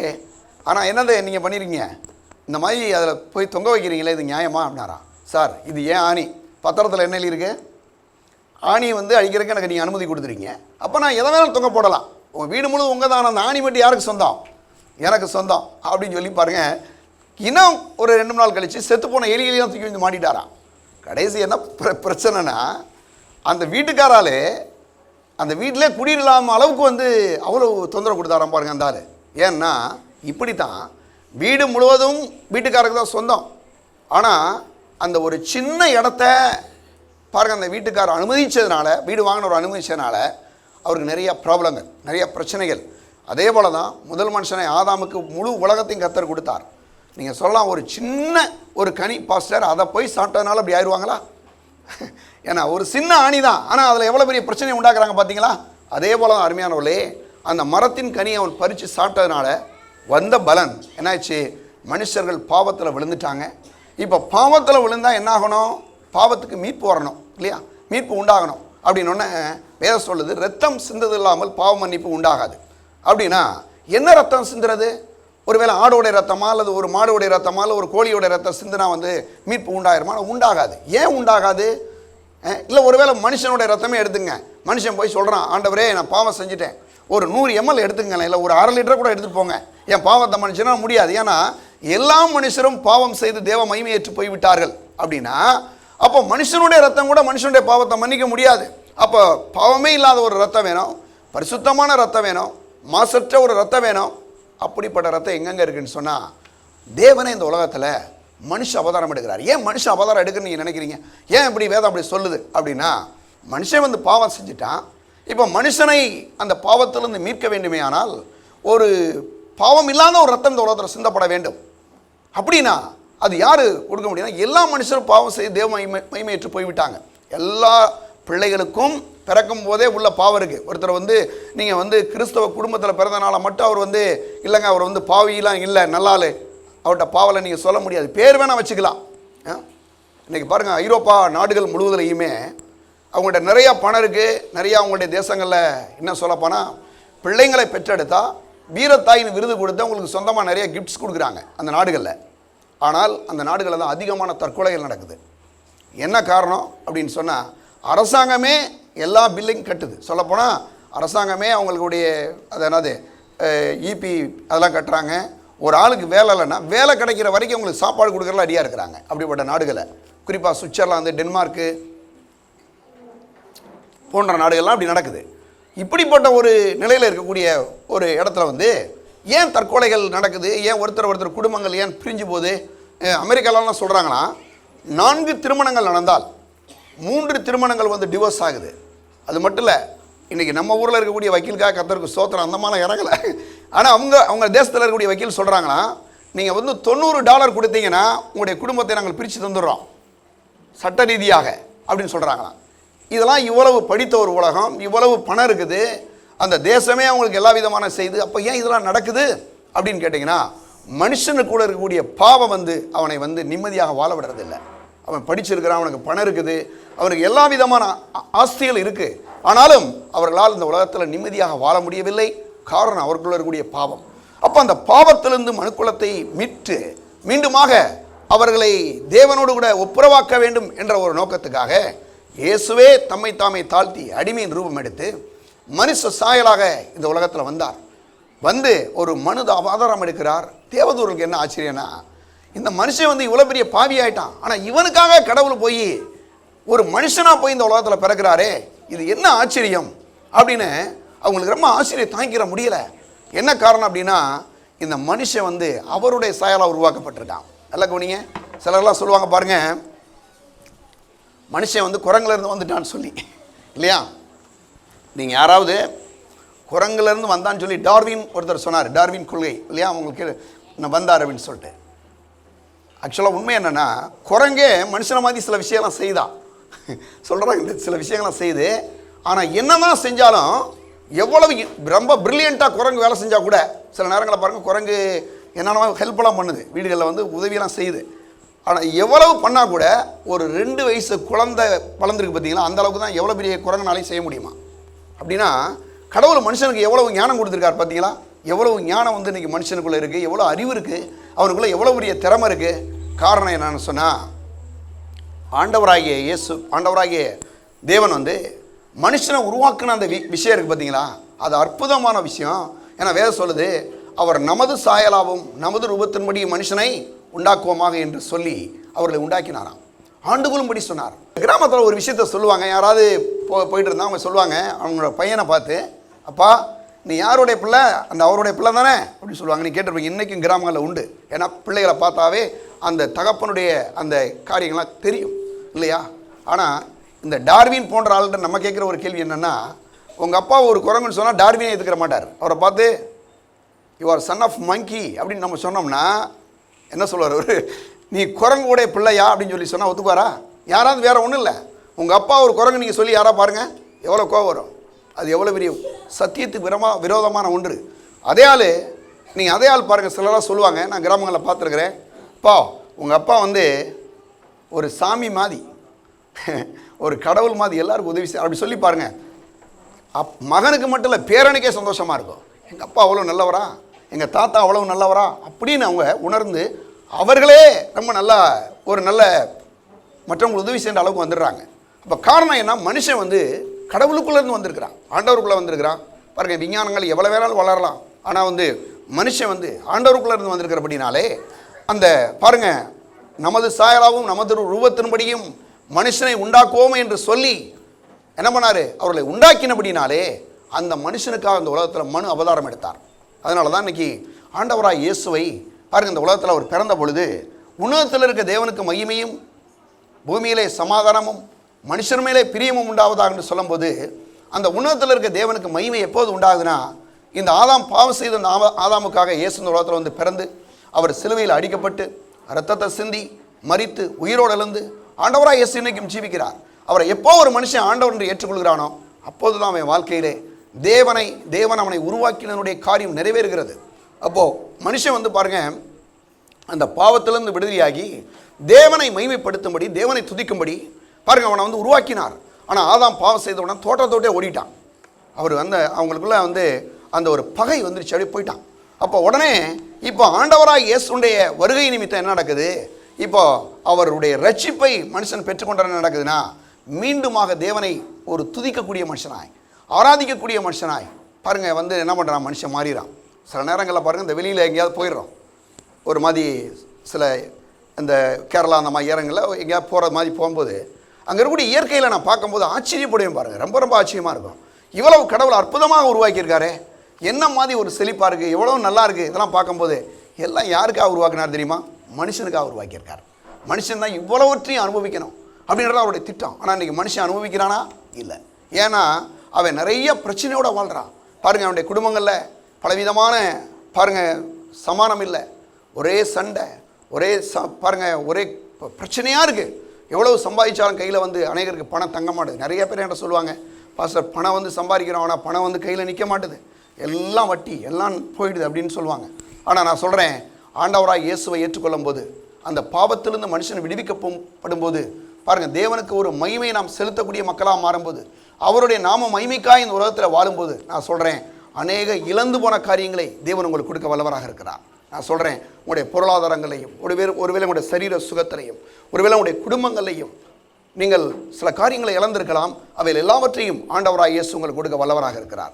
ஆனால் என்னது நீங்கள் பண்ணியிருக்கீங்க, இந்த மாதிரி அதில் போய் தொங்க வைக்கிறீங்களே, இது நியாயமா அப்படின்னாராம். சார் இது ஏன் ஆணி, பத்திரத்தில் என்ன எழுதியிருக்கு, ஆணி வந்து அடிக்கிறதுக்கு எனக்கு நீங்கள் அனுமதி கொடுத்துருக்கீங்க, அப்போ நான் எதை வேணாலும் தொங்க போடலாம், உங்கள் வீடு முழு உங்கள் தான், அந்த ஆணி மட்டும் யாருக்கு சொந்தம், எனக்கு சொந்தம் அப்படின்னு சொல்லி பாருங்கள். இன்னும் ஒரு 2 நாள் கழித்து செத்து போன எலியெல்லாம் தூக்கி வந்து மாட்டிட்டாராம். கடைசி என்ன பிரச்சனைனா, அந்த வீட்டுக்காராலே அந்த வீட்டிலே குடியில்லாம அளவுக்கு வந்து அவ்வளோ தொந்தரவு கொடுத்தாராம் பாருங்க அந்த ஆள். ஏன்னா இப்படி தான் வீடு முழுவதும் வீட்டுக்காரருக்கு தான் சொந்தம், ஆனால் அந்த ஒரு சின்ன இடத்த பாருங்கள் அந்த வீட்டுக்காரர் அனுமதிச்சதுனால, வீடு வாங்கின ஒரு அனுமதிச்சதுனால அவருக்கு நிறைய ப்ராப்ளங்கள், நிறைய பிரச்சனைகள். அதே போல் தான் முதல் மனுஷனை ஆதாமுக்கு முழு உலகத்தையும் கர்த்தர் கொடுத்தார். நீங்கள் சொல்லலாம் ஒரு சின்ன ஒரு கனி பாஸ்டர் அதை போய் சாப்பிட்டதுனால அப்படி ஆயிடுவாங்களா? ஏன்னா ஒரு சின்ன ஆணி தான், ஆனால் அதில் எவ்வளோ பெரிய பிரச்சனையை உண்டாக்குறாங்க பார்த்தீங்களா? அதே போல் தான் அருமையானவர்களே, அந்த மரத்தின் கனியை அவன் பறித்து சாப்பிட்டதுனால வந்த பலன் என்னாச்சு, மனுஷர்கள் பாவத்தில் விழுந்துட்டாங்க. இப்போ பாவத்தில் விழுந்தால் என்ன ஆகணும், பாவத்துக்கு மீட்பு வரணும் இல்லையா, மீட்பு உண்டாகணும். அப்படின்னொன்னே வேதம் சொல்லுது, ரத்தம் சிந்தது இல்லாமல் பாவ மன்னிப்பு உண்டாகாது. அப்படின்னா என்ன ரத்தம் சிந்துறது? ஒருவேளை ஆடோடைய ரத்தமா அல்லது ஒரு மாடோடைய ரத்தமா இல்லை ஒரு கோழியோடைய ரத்தம் சிந்துனா வந்து மீட்பு உண்டாயிருமா? உண்டாகாது. ஏன் உண்டாகாது? இல்லை ஒருவேளை மனுஷனுடைய ரத்தமே எடுத்துங்க, மனுஷன் போய் சொல்கிறான், ஆண்டவரே நான் பாவம் செஞ்சுட்டேன், ஒரு 100 ml எடுத்துங்களேன், இல்லை ஒரு 1/2 லிட்டர் கூட எடுத்துகிட்டு போங்க, என் பாவத்தை மனுஷனா முடியாது. ஏன்னா எல்லா மனுஷரும் பாவம் செய்து தேவ மகிமையேற்று போய்விட்டார்கள். அப்படின்னா அப்போ மனுஷனுடைய ரத்தம் கூட மனுஷனுடைய பாவத்தை மன்னிக்க முடியாது. அப்போ பாவமே இல்லாத ஒரு ரத்தம் வேணும், பரிசுத்தமான ரத்தம் வேணும், மாசற்ற ஒரு ரத்தம் வேணும். அப்படிப்பட்ட ரத்தம் எங்கெங்கே இருக்குன்னு சொன்னால், தேவனே இந்த உலகத்தில் மனுஷ அவதாரம் எடுக்கிறார். ஏன் மனுஷ அவதாரம் எடுக்குன்னு நீங்கள் நினைக்கிறீங்க? ஏன் இப்படி வேதம் அப்படி சொல்லுது அப்படின்னா, மனுஷன் வந்து பாவம் செஞ்சுட்டான். இப்போ மனுஷனை அந்த பாவத்திலிருந்து மீட்க வேண்டுமே ஆனால் ஒரு பாவம் இல்லாத ஒரு ரத்தம் இந்த உலகத்தில் சிந்தப்பட வேண்டும். அப்படின்னா அது யார் கொடுக்க முடியும்னா, எல்லா மனுஷரும் பாவம் செய்து தேவ மகிமையேற்று போய்விட்டாங்க. எல்லா பிள்ளைகளுக்கும் பிறக்கும் போதே உள்ள பாவம் இருக்குது. ஒருத்தர் வந்து நீங்கள் வந்து கிறிஸ்தவ குடும்பத்தில் பிறந்தனால மட்டும் அவர் வந்து இல்லைங்க அவர் வந்து பாவியெலாம் இல்லை நல்லாள், அவர்கிட்ட பாவலை நீங்கள் சொல்ல முடியாது. பேர் வேணால் வச்சுக்கலாம். இன்றைக்கி பாருங்கள், ஐரோப்பா நாடுகள் முழுவதுலையுமே அவங்கள்ட்ட நிறையா பணம் இருக்குது. நிறையா அவங்களுடைய தேசங்களில் என்ன சொல்லப்போனால், பிள்ளைங்களை பெற்றெடுத்தால் வீரத்தாயின் விருது கொடுத்து அவங்களுக்கு சொந்தமாக நிறைய கிஃப்ட்ஸ் கொடுக்குறாங்க அந்த நாடுகளில். ஆனால் அந்த நாடுகளில் தான் அதிகமான தற்கொலைகள் நடக்குது. என்ன காரணம் அப்படின்னு சொன்னால், அரசாங்கமே எல்லா பில்லையும் கட்டுது. சொல்லப்போனால் அரசாங்கமே அவங்களுடைய அது என்னது இபி அதெல்லாம் கட்டுறாங்க. ஒரு ஆளுக்கு வேலை இல்லைன்னா வேலை கிடைக்கிற வரைக்கும் அவங்களுக்கு சாப்பாடு கொடுக்குறதுல ரெடியாக இருக்கிறாங்க. அப்படிப்பட்ட நாடுகளை, குறிப்பாக சுவிட்சர்லாந்து, டென்மார்க்கு போன்ற நாடுகள்லாம் அப்படி நடக்குது. இப்படிப்பட்ட ஒரு நிலையில் இருக்கக்கூடிய ஒரு இடத்துல வந்து ஏன் தற்கொலைகள் நடக்குது, ஏன் ஒருத்தர் குடும்பங்கள் ஏன் பிரிஞ்சு போகுது? அமெரிக்காலலாம் சொல்கிறாங்கன்னா 4 திருமணங்கள் நடந்தால் 3 திருமணங்கள் வந்து டிவோர்ஸ் ஆகுது. அது மட்டும் இல்லை, இன்றைக்கி நம்ம ஊரில் இருக்கக்கூடிய வக்கீலுக்காக கர்த்தருக்கு ஸ்தோத்திரம், அந்த மாதிரி இறங்கலை. ஆனால் அவங்க தேசத்தில் இருக்கக்கூடிய வக்கீல் சொல்கிறாங்கன்னா, நீங்கள் வந்து $90 கொடுத்தீங்கன்னா உங்களுடைய குடும்பத்தை நாங்கள் பிரித்து தந்துடுறோம் சட்ட ரீதியாக அப்படின்னு சொல்கிறாங்களாம். இதெல்லாம் இவ்வளவு படித்த ஒரு உலகம், இவ்வளவு பணம் இருக்குது, அந்த தேசமே அவங்களுக்கு எல்லா விதமான செய்து, அப்போ ஏன் இதெல்லாம் நடக்குது அப்படின்னு கேட்டிங்கன்னா, மனுஷனுக்கு கூட இருக்கக்கூடிய பாவம் வந்து அவனை வந்து நிம்மதியாக வாழ விடுறதில்லை. அவன் படிச்சிருக்கிறான், அவனுக்கு பணம் இருக்குது, அவனுக்கு எல்லா விதமான ஆஸ்திகள் இருக்குது, ஆனாலும் அவர்களால் இந்த உலகத்தில் நிம்மதியாக வாழ முடியவில்லை. காரணம் அவர்களுக்குள்ள இருக்கக்கூடிய பாவம். அப்போ அந்த பாவத்திலிருந்து மனுக்குலத்தை மீட்டு மீண்டுமாக அவர்களை தேவனோடு கூட ஒப்புரவாக்க வேண்டும் என்ற ஒரு நோக்கத்துக்காக இயேசுவே தம்மை தாமே தாழ்த்தி அடிமையின் ரூபம் எடுத்து மனுஷ சாயலாக இந்த உலகத்தில் வந்தார். வந்து ஒரு மனு ஆதாரம் எடுக்கிறார். தேவதூருக்கு என்ன ஆச்சரியம்னா, இந்த மனுஷன் வந்து இவ்வளோ பெரிய பாவி ஆயிட்டான், ஆனால் இவனுக்காக கடவுள் போய் ஒரு மனுஷனாக போய் இந்த உலகத்தில் பிறக்கிறாரே, இது என்ன ஆச்சரியம் அப்படின்னு அவங்களுக்கு ரொம்ப ஆச்சரியம் தாங்கிக்கிற முடியலை. என்ன காரணம் அப்படின்னா, இந்த மனுஷன் வந்து அவருடைய சாயலாக உருவாக்கப்பட்டிருக்கான். நல்லா கவனிங்க. சிலர்லாம் சொல்லுவாங்க பாருங்க, மனுஷன் வந்து குரங்குலேருந்து வந்துட்டான்னு சொல்லி, இல்லையா? நீங்கள் யாராவது குரங்குலேருந்து வந்தான்னு சொல்லி டார்வின் ஒருத்தர் சொன்னார், டார்வின் கொள்கை இல்லையா, அவங்களுக்கு வந்தார் அப்படின்னு சொல்லிட்டு. ஆக்சுவலாக உண்மை என்னென்னா, குரங்கே மனுஷனை மாதிரி சில விஷயம்லாம் செய்தான் சொல்கிறாங்க, சில விஷயங்கள்லாம் செய்து. ஆனால் என்ன தான் செஞ்சாலும், எவ்வளவு ரொம்ப ப்ரில்லியண்ட்டாக குரங்கு வேலை செஞ்சால் கூட சில நேரங்களில் பாருங்கள், குரங்கு என்னென்ன ஹெல்ப்லாம் பண்ணுது, வீடுகளில் வந்து உதவியெல்லாம் செய்யுது. ஆனால் எவ்வளவு பண்ணால் கூட ஒரு 2 வயசு குழந்தை வளர்ந்துருக்கு பார்த்தீங்களா, அந்த அளவுக்கு தான் எவ்வளோ பெரிய குரங்குனாலையும் செய்ய முடியுமா? அப்படின்னா கடவுள் மனுஷனுக்கு எவ்வளவு ஞானம் கொடுத்துருக்காரு பார்த்தீங்களா? எவ்வளவு ஞானம் வந்து இன்றைக்கி மனுஷனுக்குள்ளே இருக்குது, எவ்வளோ அறிவு இருக்குது, அவனுக்குள்ளே எவ்வளோ பெரிய திறமை இருக்குது. காரணம் என்னன்னு சொன்னால், ஆண்டவராகிய தேவன் வந்து மனுஷனை உருவாக்குன அந்த விஷயம் இருக்குது பார்த்தீங்களா, அது அற்புதமான விஷயம். ஏன்னா வேதம் சொல்லுது, அவர் நமது சாயலாவும் நமது ரூபத்தின்படி மனுஷனை உண்டாக்குவோமாக என்று சொல்லி அவர்களை உண்டாக்கினாராம். ஆண்டுகளும்படி சொன்னார். கிராமத்தில் ஒரு விஷயத்த சொல்லுவாங்க, யாராவது போயிட்டு இருந்தால் அவங்க சொல்லுவாங்க அவங்களோட பையனை பார்த்து, அப்பா நீ யாருடைய பிள்ளை, அந்த அவருடைய பிள்ளை தானே அப்படின்னு சொல்லுவாங்க. நீ கேட்டிருப்பீங்க, இன்றைக்கும் கிராமங்களில் உண்டு. ஏன்னா பிள்ளைகளை பார்த்தாவே அந்த தகப்பனுடைய அந்த காரியங்கள்லாம் தெரியும் இல்லையா? ஆனால் இந்த டார்வின் போன்ற ஆள்கிட்ட நம்ம கேட்குற ஒரு கேள்வி என்னென்னா, உங்கள் அப்பா ஒரு குரங்குன்னு சொன்னால் டார்வினை ஏற்றுக்கிற மாட்டார். அவரை பார்த்து யூ ஆர் சன் ஆஃப் மங்கி அப்படின்னு நம்ம சொன்னோம்னா என்ன சொல்லுவார் அவர், நீ குரங்குடைய பிள்ளையா அப்படின்னு சொல்லி சொன்னால் ஒத்துக்குவாரா? யாராவது வேறு ஒன்றும் இல்லை, உங்கள் அப்பா ஒரு குரங்கு நீங்கள் சொல்லி யாராவது பாருங்கள் எவ்வளோ கோவம் வரும். அது எவ்வளோ பெரிய சத்தியத்துக்கு விரோதமான ஒன்று. அதே ஆள் நீங்கள் அதே ஆள் பாருங்கள், சிலராக சொல்லுவாங்க, நான் கிராமங்களில் பார்த்துருக்குறேன், அப்பா உங்கள் அப்பா வந்து ஒரு சாமி மாதிரி ஒரு கடவுள் மாதிரி எல்லாருக்கும் உதவி செய்ய அப்படி சொல்லி பாருங்கள். மகனுக்கு மட்டும் இல்லை, பேரனுக்கே சந்தோஷமாக இருக்கும். எங்கள் அப்பா அவ்வளோ நல்லவரா, எங்கள் தாத்தா அவ்வளோ நல்லவரா அப்படின்னு அவங்க உணர்ந்து அவர்களே ரொம்ப நல்லா ஒரு நல்ல மற்றவங்களுக்கு உதவி செய்கிற அளவுக்கு வந்துடுறாங்க. அப்போ காரணம் என்ன, மனுஷன் வந்து கடவுளுக்குள்ளேருந்து வந்திருக்கிறான், ஆண்டவருக்குள்ளே வந்திருக்கிறான். பாருங்கள், விஞ்ஞானங்கள் எவ்வளோ வேணாலும் வளரலாம், ஆனால் வந்து மனுஷன் வந்து ஆண்டவருக்குள்ளேருந்து வந்திருக்கிறபடினாலே அந்த பாருங்கள், நமது சாயலாவும் நமது ரூபத்தின்படியும் மனுஷனை உண்டாக்குவோம் என்று சொல்லி என்ன பண்ணார், அவர்களை உண்டாக்கினபடினாலே அந்த மனுஷனுக்காக அந்த உலகத்தில் மனு அவதாரம் எடுத்தார். அதனால தான் இன்றைக்கி ஆண்டவராக இயேசுவை பாருங்கள், இந்த உலகத்தில் அவர் பிறந்த பொழுது உன்னதத்தில் இருக்க தேவனுக்கு மகிமையும் பூமியிலே சமாதானமும் மனுஷர் மேலே பிரியமும் உண்டாவதாக என்று சொல்லும்போது, அந்த உன்னதத்தில் இருக்க தேவனுக்கு மகிமை எப்போது உண்டாகுதுன்னா, இந்த ஆதாம் பாவம் செய்த அந்த ஆதாமுக்காக இயேசு இந்த உலகத்தில் வந்து பிறந்து அவர் சிலுவையில் அடிக்கப்பட்டு இரத்தத்தை சிந்தி மரித்து உயிரோடு எழுந்து ஆண்டவராக இயேசு இன்னைக்கும் ஜீவிக்கிறார். அவரை எப்போ ஒரு மனுஷன் ஆண்டவர் என்று ஏற்றுக்கொள்கிறானோ அப்போது தான் அவன் வாழ்க்கையிலே தேவன் அவனை உருவாக்கினனுடைய காரியம் நிறைவேறுகிறது. அப்போது மனுஷன் வந்து பாருங்கள், அந்த பாவத்திலிருந்து விடுதலையாகி தேவனை மகிமைப்படுத்தும்படி தேவனை துதிக்கும்படி பாருங்கள் அவனை வந்து உருவாக்கினார். ஆனால் ஆதாம் பாவம் செய்தவுடனே தோட்டத்தோட்டே ஓடிட்டான். அவர் வந்து அவங்களுக்குள்ள வந்து அந்த ஒரு பகை வந்துருச்சு, அப்படியே போயிட்டான். அப்போ உடனே இப்போ ஆண்டவராக இயேசுடைய வருகை நிமித்தம் என்ன நடக்குது, இப்போ அவருடைய ரட்சிப்பை மனுஷன் பெற்றுக்கொண்ட என்ன நடக்குதுன்னா, மீண்டுமாக தேவனை ஒரு துதிக்கக்கூடிய மனுஷனாய் ஆராதிக்கக்கூடிய மனுஷனாய் பாருங்கள் வந்து என்ன பண்ணுறான், மனுஷன் மாறிறான். சில நேரங்களில் பாருங்கள், இந்த வெளியில் எங்கேயாவது போயிடுறோம், ஒரு மாதிரி சில இந்த கேரளா அந்த மாதிரி இடங்களில் எங்கேயாவது போகிற மாதிரி போகும்போது அங்கே இருக்கக்கூடிய இயற்கையில் நான் பார்க்கும்போது ஆச்சரியப்படுவேன் பாருங்கள். ரொம்ப ரொம்ப ஆச்சரியமாக இருக்கும். இவ்வளவு கடவுள் அற்புதமாக உருவாக்கியிருக்காரு, என்ன மாதிரி ஒரு செழிப்பாக இருக்குது, எவ்வளோ நல்லா இருக்குது. இதெல்லாம் பார்க்கும்போது எல்லாம் யாருக்காக உருவாக்கினார் தெரியுமா? மனுஷனுக்காக உருவாக்கியிருக்கார். மனுஷன் தான் இவ்வளவற்றையும் அனுபவிக்கணும் அப்படின்றது அவருடைய திட்டம். ஆனால் இன்றைக்கி மனுஷன் அனுபவிக்கிறானா? இல்லை. ஏன்னா அவன் நிறைய பிரச்சனையோடு வாழ்கிறான். பாருங்கள், அவனுடைய குடும்பங்களில் பலவிதமான பாருங்கள் சமானம் இல்லை, ஒரே சண்டை, ஒரே பாருங்கள் ஒரே பிரச்சனையாக இருக்குது. எவ்வளவு சம்பாதிச்சாலும் கையில் வந்து அநேகருக்கு பணம் தங்க மாட்டுது. நிறைய பேர் என்கிட்ட சொல்லுவாங்க, பாஸ்டர் பணம் வந்து சம்பாதிக்கிறோம், ஆனால் பணம் வந்து கையில் நிற்க மாட்டுது, எல்லாம் வட்டி, எல்லாம் போயிடுது அப்படின்னு சொல்லுவாங்க. ஆனால் நான் சொல்கிறேன், ஆண்டவராக இயேசுவை ஏற்றுக்கொள்ளும் போது, அந்த பாவத்திலிருந்து மனுஷன் விடுவிக்கப்படும்போது பாருங்கள், தேவனுக்கு ஒரு மகிமையை நாம் செலுத்தக்கூடிய மக்களாக மாறும்போது, அவருடைய நாம மகிமைக்காக இந்த உலகத்தில் வாழும்போது, நான் சொல்கிறேன், அநேக இழந்து போன காரியங்களை தேவன் உங்களுக்கு கொடுக்க வல்லவராக இருக்கிறார். நான் சொல்கிறேன், உங்களுடைய பொருளாதாரங்களையும், ஒருவேளை உங்களுடைய சரீர சுகத்திலையும், ஒருவேளை உங்களுடைய குடும்பங்களையும் நீங்கள் சில காரியங்களை இழந்திருக்கலாம். அவையில் எல்லாவற்றையும் ஆண்டவராக இயேசு உங்களுக்கு கொடுக்க வல்லவராக இருக்கிறார்.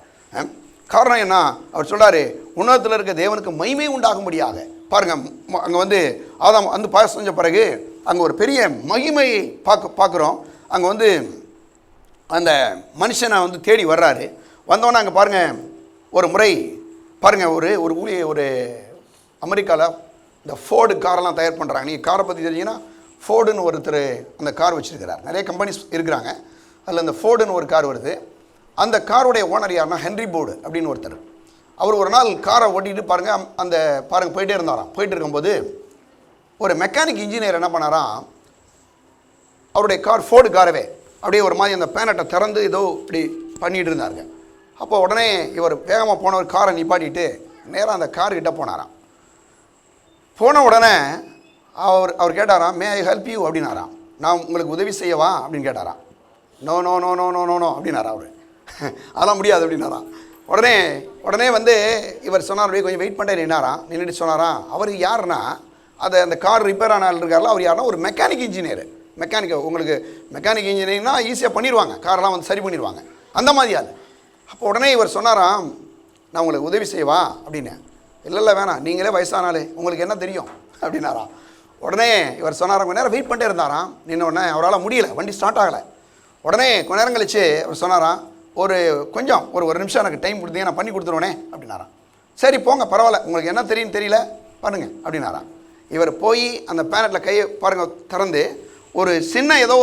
காரணம் என்ன? அவர் சொல்கிறாரு, உன்னதத்தில் இருக்க தேவனுக்கு மகிமை உண்டாகும்படியாக. பாருங்கள், அங்கே வந்து ஆதாம் வந்து பாவம் செஞ்ச பிறகு அங்கே ஒரு பெரிய மகிமையை பார்க்குறோம். அங்கே வந்து அந்த மனுஷனை வந்து தேடி வர்றாரு. வந்தோன்னே அங்கே பாருங்கள், ஒரு முறை பாருங்கள், ஒரு அமெரிக்காவில் இந்த ஃபோர்டு காரெல்லாம் தயார் பண்ணுறாங்க. நீங்கள் காரை பற்றி தெரிஞ்சிங்கன்னா, ஃபோர்டுன்னு ஒருத்தர் அந்த கார் வச்சுருக்கிறார். நிறைய கம்பெனிஸ் இருக்கிறாங்க, அதில் இந்த ஃபோர்டுன்னு ஒரு கார் வருது. அந்த காருடைய ஓனர் யாருன்னா ஹென்ரி போர்டு அப்படின்னு ஒருத்தர். அவர் ஒரு நாள் காரை ஓட்டிகிட்டு பாருங்கள், அந்த பாருங்கள் போயிட்டே இருந்தாராம். போயிட்டு இருக்கும்போது ஒரு மெக்கானிக் இன்ஜினியர் என்ன பண்ணாராம், அவருடைய கார் ஃபோர்டு காரவே அப்படியே ஒரு மாதிரி அந்த பேனட்டை திறந்து ஏதோ இப்படி பண்ணிகிட்டு இருந்தாருங்க. அப்போ உடனே இவர் வேகமாக போனவர் காரை நிப்பாட்டிட்டு நேராக அந்த கார்கிட்ட போனாராம். போன உடனே அவர் கேட்டாராம், மே ஐ ஹெல்ப் யூ அப்படின்னாராம். நான் உங்களுக்கு உதவி செய்யவா அப்படின்னு கேட்டாராம். No no no no no no no அப்படின்னாரா அவர். அதெல்லாம் முடியாது அப்படின்னாராம். உடனே வந்து இவர் சொன்னார், அப்படியே கொஞ்சம் வெயிட் பண்ணிட்டு நின்றுட்டு சொன்னாராம், அவர் யாருன்னா அந்த கார் ரிப்பேர் ஆன ஆள் இருக்கார்ல, அவர் யாருன்னா ஒரு மெக்கானிக் இன்ஜினியர். உங்களுக்கு மெக்கானிக் இன்ஜினியரிங்னா ஈஸியாக பண்ணிடுவாங்க, காரெல்லாம் வந்து சரி பண்ணிடுவாங்க, அந்த மாதிரி ஆள். அப்போ உடனே இவர் சொன்னாராம், நான் உங்களுக்கு உதவி செய்வா அப்படின்னு. இல்லை வேணாம், நீங்களே வயசானாலே, உங்களுக்கு என்ன தெரியும் அப்படின்னாராம். உடனே இவர் சொன்னாராம், கொஞ்ச நேரம் வெயிட் பண்ணிட்டே இருந்தாராம். நின்ன உடனே அவரால் முடியலை, வண்டி ஸ்டார்ட் ஆகலை. உடனே கொஞ்ச நேரம் கழிச்சு அவர் சொன்னாராம், ஒரு நிமிஷம் எனக்கு டைம் கொடுத்தீங்க, நான் பண்ணி கொடுத்துருவேனே அப்படின்னாராம். சரி போங்க, பரவாயில்ல, உங்களுக்கு என்ன தெரியும்னு தெரியல, பண்ணுங்க அப்படின்னாராம். இவர் போய் அந்த பேனட்டில் கையை பாருங்கள் திறந்து ஒரு சின்ன ஏதோ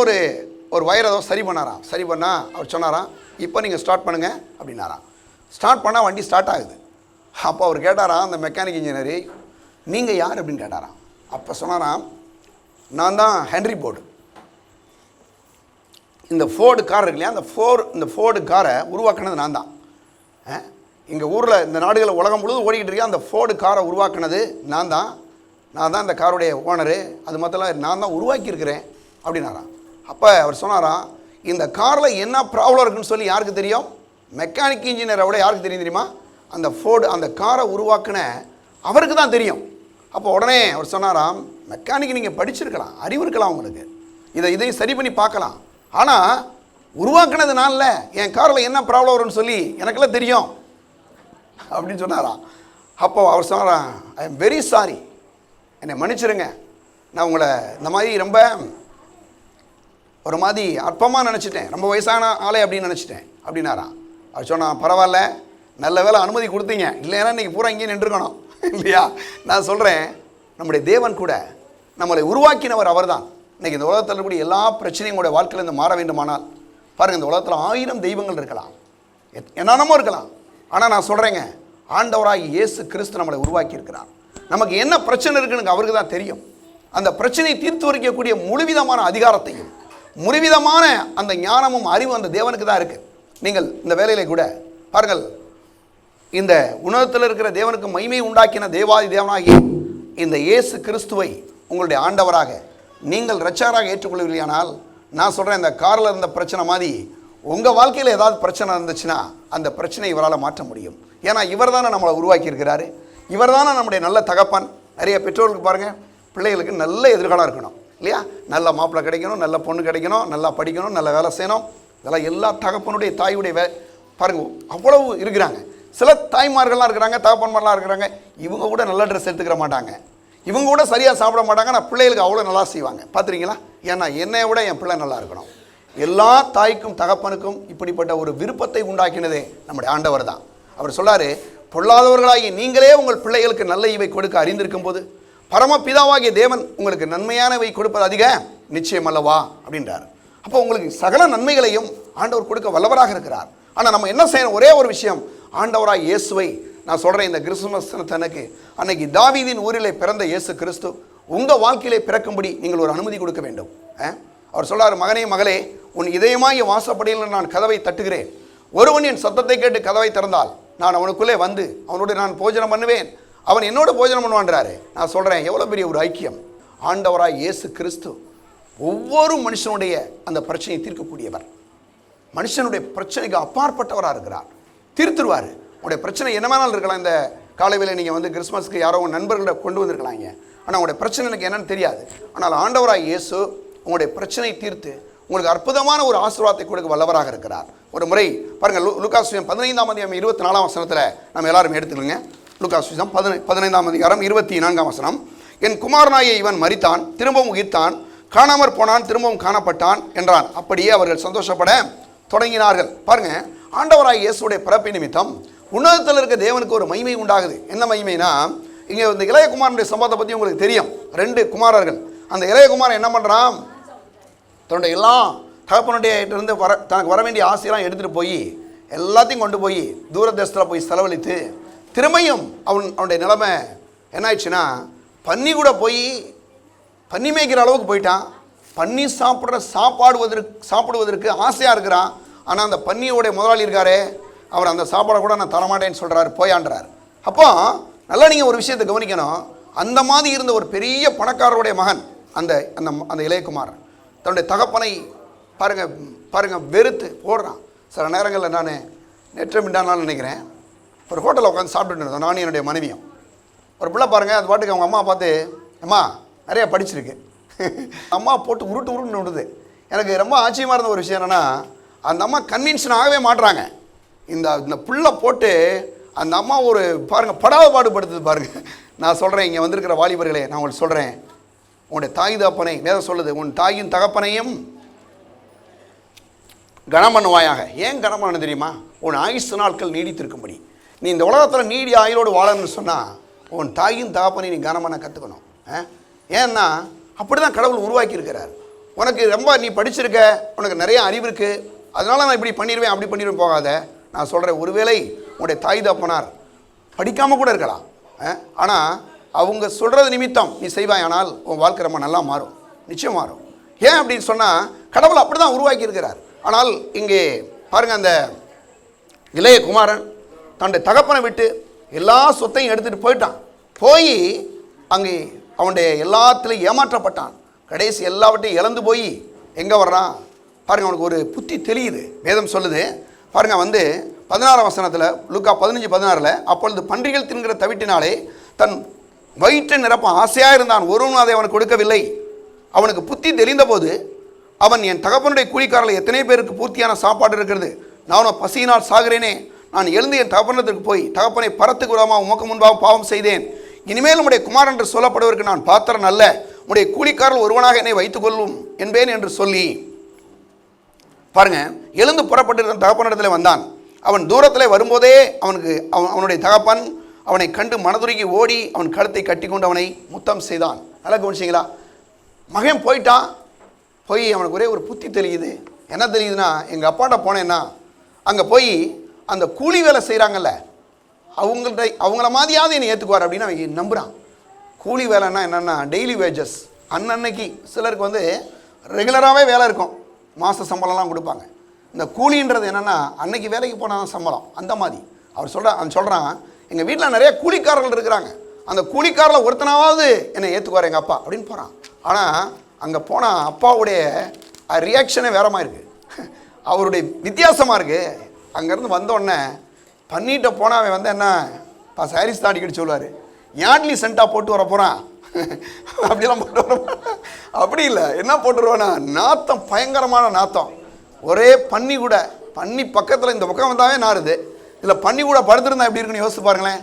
ஒரு வயர் ஏதோ சரி பண்ணாராம். சரி பண்ணால் அவர் சொன்னாராம், இப்போ நீங்கள் ஸ்டார்ட் பண்ணுங்கள் அப்படின்னாராம். ஸ்டார்ட் பண்ணால் வண்டி ஸ்டார்ட் ஆகுது. அப்போ அவர் கேட்டாராம், அந்த மெக்கானிக் இன்ஜினியரு, நீங்கள் யார் அப்படின்னு கேட்டாராம். அப்போ சொன்னாராம், நான் தான் ஹென்ரி போர்டு. இந்த ஃபோர்டு கார் இருக்கு இல்லையா, இந்த ஃபோர்டு காரை உருவாக்குனது நான் தான். எங்கள் ஊரில் இந்த நாடுகளில் உலகம் முழுவதும் ஓடிக்கிட்டு இருக்கேன், அந்த ஃபோர்டு காரை உருவாக்குனது நான் தான் இந்த காருடைய ஓனரு, அது மொத்தம் நான் தான் உருவாக்கியிருக்கிறேன் அப்படின்னாராம். அப்போ அவர் சொன்னாராம், இந்த காரில் என்ன ப்ராப்ளம் இருக்குன்னு சொல்லி யாருக்கு தெரியும்? மெக்கானிக் இன்ஜினியரை விட யாருக்கு தெரியும் தெரியுமா? அந்த ஃபோர்டு அந்த காரை உருவாக்குன அவருக்கு தான் தெரியும். அப்போ உடனே அவர் சொன்னாராம், மெக்கானிக் நீங்கள் படிச்சிருக்கலாம், அறிவு இருக்கலாம் உங்களுக்கு, இதையும் சரி பண்ணி பார்க்கலாம், ஆனால் உருவாக்குனது நான் இல்லை, என் காரில் என்ன ப்ராப்ளம் வரும்னு சொல்லி எனக்கெல்லாம் தெரியும் அப்படின்னு சொன்னாராம். அப்போது அவர் சொன்னாராம், ஐ எம் வெரி சாரி, என்னை மன்னிச்சிருங்க, நான் உங்களை இந்த மாதிரி ரொம்ப ஒரு மாதிரி அற்பமாக நினச்சிட்டேன், ரொம்ப வயசான ஆளே அப்படின்னு நினச்சிட்டேன் அப்படின்னாராம். அவர் சொன்னான், பரவாயில்ல, நல்ல வேலை அனுமதி கொடுத்தீங்க, இல்லைன்னா இன்றைக்கி பூரா இங்கேயே நின்றுக்கணும் இல்லையா? நான் சொல்கிறேன், நம்முடைய தேவன் கூட நம்மளை உருவாக்கினவர் அவர் தான். இன்றைக்கி இந்த உலகத்தில் இருக்கக்கூடிய எல்லா பிரச்சனையும் உங்களுடைய வாழ்க்கையில் இருந்து மாற வேண்டுமானால் பாருங்கள், இந்த உலகத்தில் 1000 தெய்வங்கள் இருக்கலாம், என்னென்னமோ இருக்கலாம், ஆனால் நான் சொல்கிறேங்க, ஆண்டவராகி இயேசு கிறிஸ்து நம்மளை உருவாக்கி இருக்கிறார். நமக்கு என்ன பிரச்சனை இருக்குன்னு அவருக்கு தான் தெரியும். அந்த பிரச்சனையை தீர்த்து வைக்கக்கூடிய முழுவிதமான அதிகாரத்தையும் முழுவிதமான அந்த ஞானமும் அறிவும் அந்த தேவனுக்கு தான் இருக்குது. நீங்கள் இந்த வேலையில கூட பாருங்கள், இந்த உன்னதத்தில் இருக்கிற தேவனுக்கு மகிமை உண்டாக்கின தேவாதி தேவனாகி இந்த இயேசு கிறிஸ்துவை உங்களுடைய ஆண்டவராக நீங்கள் இரட்சகராக ஏற்றுக்கொள்வீர்களானால், நான் சொல்கிறேன், இந்த காரில் இருந்த பிரச்சனை மாதிரி உங்கள் வாழ்க்கையில் ஏதாவது பிரச்சனை இருந்துச்சுன்னா அந்த பிரச்சனையை இவரால் மாற்ற முடியும். ஏன்னா இவர் தானே நம்மளை உருவாக்கி இருக்கிறாரு, இவர் தானே நம்முடைய நல்ல தகப்பன். நிறைய பெற்றோர்களுக்கு பாருங்கள், பிள்ளைகளுக்கு நல்ல எதிர்காலம் இருக்கணும் இல்லையா? நல்ல மாப்பிள்ளை கிடைக்கணும், நல்ல பொண்ணு கிடைக்கணும், நல்லா படிக்கணும், நல்ல வேலை செய்யணும், இதெல்லாம் எல்லா தகப்பனுடைய தாயுடைய பாருங்கள் அவ்வளவு இருக்கிறாங்க. சில தாய்மார்கள்லாம் இருக்கிறாங்க, தகப்பன்மாரெலாம் இருக்கிறாங்க, இவங்க கூட நல்ல ட்ரெஸ் எடுத்துக்கிற மாட்டாங்க, இவங்க கூட சரியாக சாப்பிட மாட்டாங்க, ஆனால் பிள்ளைகளுக்கு அவ்வளோ நல்லா செய்வாங்க. பார்த்துறீங்களா? ஏன்னா என்னை விட என் பிள்ளை நல்லா இருக்கணும். எல்லா தாய்க்கும் தகப்பனுக்கும் இப்படிப்பட்ட ஒரு விருப்பத்தை உண்டாக்கினதே நம்முடைய ஆண்டவர் தான். அவர் சொல்லாரு, பொல்லாதவர்களாகி நீங்களே உங்கள் பிள்ளைகளுக்கு நல்ல இவை கொடுக்க அறிந்திருக்கும் போது பரமபிதாவாகிய தேவன் உங்களுக்கு நன்மையானவை கொடுப்பது அதிக நிச்சயம் அல்லவா அப்படின்றார். அப்போ உங்களுக்கு சகல நன்மைகளையும் ஆண்டவர் கொடுக்க வல்லவராக இருக்கிறார். ஆனால் நம்ம என்ன செய்யணும்? ஒரே ஒரு விஷயம், ஆண்டவராக இயேசுவை நான் சொல்கிறேன், இந்த கிறிஸ்துமஸ் தினத்தன்னைக்கு அன்னைக்கு தாவீதின் ஊரிலே பிறந்த இயேசு கிறிஸ்து உங்கள் வாழ்க்கையிலே பிறக்கும்படி நீங்கள் ஒரு அனுமதி கொடுக்க வேண்டும். அவர் சொல்றாரு, மகனே மகளே, உன் இதயமாகிய வாசப்படியில் நான் கதவை தட்டுகிறேன், ஒருவன் என் சத்தத்தை கேட்டு கதவை திறந்தால் நான் அவனுக்குள்ளே வந்து அவனோடு நான் போஜனம் பண்ணுவேன், அவன் என்னோட போஜனம் பண்ணுவான்றாரு. நான் சொல்கிறேன், எவ்வளோ பெரிய ஒரு ஐக்கியம். ஆண்டவராய் இயேசு கிறிஸ்து ஒவ்வொரு மனுஷனுடைய அந்த பிரச்சனையை தீர்க்கக்கூடியவர். மனுஷனுடைய பிரச்சனைக்கு அப்பாற்பட்டவராக இருக்கிறார், தீர்த்துருவார். உங்களுடைய பிரச்சனை என்னமானாலும் இருக்கலாம். இந்த காலையில் நீங்கள் வந்து கிறிஸ்மஸ்க்கு யாரோ உங்கள் நண்பர்களை கொண்டு வந்திருக்கலாங்க, ஆனால் உங்களுடைய பிரச்சனை எனக்கு என்னன்னு தெரியாது. ஆனால் ஆண்டவராய் இயேசு உங்களுடைய பிரச்சனை தீர்த்து உங்களுக்கு அற்புதமான ஒரு ஆசீர்வாதத்தை கொடுக்க வல்லவராக இருக்கிறார். ஒரு முறை பாருங்கள், லூக்காஸ் 15ஆம் அதிகாரம் 24ஆம் வசனத்தில் நம்ம எல்லாரும் எடுத்துக்கோங்க. லூக்காஸ் 15ஆம் அதிகாரம் 24ஆம் வசனம். என் குமாரனாகிய இவன் மரித்தான், திரும்பவும் உயிர்த்தான், காணாமற் போனான், திரும்பவும் காணப்பட்டான் என்றான். அப்படியே அவர்கள் சந்தோஷப்பட தொடங்கினார்கள். பாருங்க, ஆண்டவராகிய இயேசுடைய பிறப்பு நிமித்தம் உன்னதத்தில் இருக்க தேவனுக்கு ஒரு மகிமை உண்டாகுது. என்ன மகிமைனா, இங்கே இந்த இளையகுமாரனுடைய சம்பவத்தை பற்றி உங்களுக்கு தெரியும். 2 குமாரர்கள். அந்த இளையகுமாரன் என்ன பண்ணுறான், தன்னுடைய எல்லாம் தகப்பனுடைய இருந்து தனக்கு வர வேண்டிய ஆசையெல்லாம் எடுத்துகிட்டு போய் எல்லாத்தையும் கொண்டு போய் தூர தேசத்தில் போய் செலவழித்து திரும்பியும் அவனுடைய நிலைமை என்ன ஆயிடுச்சுன்னா, பன்னி கூட போய் பன்னி மேய்க்கிற அளவுக்கு போயிட்டான். பன்னி சாப்பிடுவதற்கு ஆசையாக இருக்கிறான். ஆனால் அந்த பன்னியோடைய முதலாளி இருக்காரே, அவர் அந்த சாப்பாடை கூட நான் தரமாட்டேன்னு சொல்கிறாரு, போயான்றார். அப்போ நல்லா நீங்கள் ஒரு விஷயத்தை கவனிக்கணும். அந்த மாதிரி இருந்த ஒரு பெரிய பணக்காரருடைய மகன் அந்த அந்த அந்த இளையகுமாரன் தன்னுடைய தகப்பனை பாருங்க வெறுத்து போடுறான். சில நேரங்களில் நான் நேற்று மிண்டானாலும் நினைக்கிறேன், ஒரு ஹோட்டலில் உட்காந்து சாப்பிட்டுட்டு இருந்தோம், நானும் என்னுடைய மனைவியும். ஒரு பிள்ளை பாருங்கள், அது பாட்டுக்கு அவங்க அம்மா பார்த்து, அம்மா நிறையா படிச்சிருக்கு, அம்மா போட்டு உருட்டுன்னு விடுது. எனக்கு ரொம்ப ஆச்சரியமாக இருந்த ஒரு விஷயம் என்னென்னா, அந்த அம்மா கன்வின்ஷன் ஆகவே மாட்டுறாங்க. இந்த புல்லை போட்டு அந்த அம்மா ஒரு பாருங்கள் படாத பாடுபடுத்துது பாருங்கள். நான் சொல்கிறேன், இங்கே வந்திருக்கிற வாலிபர்களே, நான் உங்களுக்கு சொல்கிறேன், உன்னுடைய தாய் தகப்பனை வேதம் சொல்லுது, உன் தாயின் தகப்பனையும் கனம் பண்ணுவாயாக. ஏன் கனம் பண்ண தெரியுமா? உன் ஆயுசு நாட்கள் நீடித்திருக்கும்படி. நீ இந்த உலகத்தில் நீடி ஆயுளோடு வாழணும்னு சொன்னால் உன் தாயின் தகப்பனை நீ கனம் பண்ண கற்றுக்கணும். ஏன்னா அப்படி தான் கடவுள் உருவாக்கி இருக்கிறார். உனக்கு ரொம்ப நீ படிச்சிருக்க, உனக்கு நிறைய அறிவு இருக்குது, அதனால நான் இப்படி பண்ணிடுவேன் அப்படி பண்ணிடுவேன் போகாத. நான் சொல்கிறேன், ஒருவேளை உன்னுடைய தாய் தகப்பனார் படிக்காமல் கூட இருக்கலாம், ஆனால் அவங்க சொல்கிறது நிமித்தம் நீ செய்வாயானால் உன் வாழ்க்கை ரொம்ப நல்லா மாறும், நிச்சயம் மாறும். ஏன் அப்படின்னு சொன்னால் கடவுள் அப்படி தான் உருவாக்கி இருக்கிறார். ஆனால் இங்கே பாருங்கள், அந்த இளைய குமாரன் தன்னுடைய தகப்பனை விட்டு எல்லா சொத்தையும் எடுத்துகிட்டு போயிட்டான். போய் அங்கே அவனுடைய எல்லாத்துலேயும் ஏமாற்றப்பட்டான். கடைசி எல்லாவற்றையும் இழந்து போய் எங்கே வர்றான் பாருங்கள், அவனுக்கு ஒரு புத்தி தெரியுது. வேதம் சொல்லுது பாருங்கள், வந்து 16ஆம் வசனத்தில், லூக்கா 15:16, அப்பொழுது பன்றிகள் தின்கிற தவிட்டினாலே தன் வயிற்றை நிரப்ப ஆசையாக இருந்தான், ஒருவனும் அதை அவனுக்கு கொடுக்கவில்லை. அவனுக்கு புத்தி தெரிந்த போது அவன், என் தகப்பனுடைய கூலிக்காரர்கள் எத்தனை பேருக்கு பூர்த்தியான சாப்பாடு இருக்கிறது, நானும் பசியினால் சாகிறேனே, நான் எழுந்து என் தகப்பனத்திற்கு போய் தகப்பனை பரத்துக்கு விடாமல் உமக்கு முன்பாக பாவம் செய்தேன், இனிமேல் உடைய குமாரன் என்று சொல்லப்படுவதற்கு நான் பாத்திரன் அல்ல, உடைய கூலிக்காரர்கள் ஒருவனாக என்னை வைத்துக் கொள்ளும் என்பேன் என்று சொல்லி பாருங்க, எழுந்து புறப்பட்டிருந்த தகப்பனிடத்தில் வந்தான். அவன் தூரத்தில் வரும்போதே அவனுடைய தகப்பன் அவனை கண்டு மனதுருகி ஓடி அவன் கழுத்தை கட்டி கொண்டு அவனை முத்தம் செய்தான். நல்லா கவனிச்சிங்களா? மகன் போயிட்டான். போய் அவனுக்கு ஒரே ஒரு புத்தி தெரியுது. என்ன தெரியுதுன்னா, எங்கள் அப்பாட்ட போனேன்னா அங்கே போய் அந்த கூலி வேலை செய்கிறாங்கல்ல, அவங்கள மாதிரியாவது என்னை ஏற்றுக்குவார் அப்படின்னு அவன் நம்புகிறான். கூலி வேலைன்னா என்னென்னா டெய்லி வேஜஸ். அன்னன்னைக்கு சிலருக்கு வந்து ரெகுலராகவே வேலை இருக்கும், மாத சம்பளம்லாம் கொடுப்பாங்க. இந்த கூலின்றது என்னென்னா அன்னைக்கு வேலைக்கு போனால் தான் சம்பளம். அந்த மாதிரி அவன் சொல்கிறான், எங்கள் வீட்டில் நிறைய கூலிக்காரர்கள் இருக்கிறாங்க, அந்த கூலிக்காரில் ஒருத்தனாவது என்னை ஏற்றுக்குவார் எங்கள் அப்பா அப்படின்னு போகிறான். ஆனால் அங்கே போனால் அப்பாவுடைய ரியாக்ஷனே வேற மாதிரி இருக்குது, அவருடைய வித்தியாசமாக இருக்குது. அங்கேருந்து வந்தோடனே பண்ணிட்ட போனால் அவன் வந்து என்ன சாரீஸ் தான் அடிக்கடி சொல்லுவார், யாட்லி சென்ட்டாக போட்டு வர போகிறான் அப்படிலாம் போட்டு வர. அப்படி இல்லை, என்ன போட்டுருவானா, நாத்தம், பயங்கரமான நாத்தம். ஒரே பன்னி கூட, பன்னி பக்கத்தில் இந்த பக்கம் வந்தாவே நாருது, இதில் பண்ணி கூட படுத்துருந்தா எப்படி இருக்குன்னு யோசிச்சு பாருங்களேன்.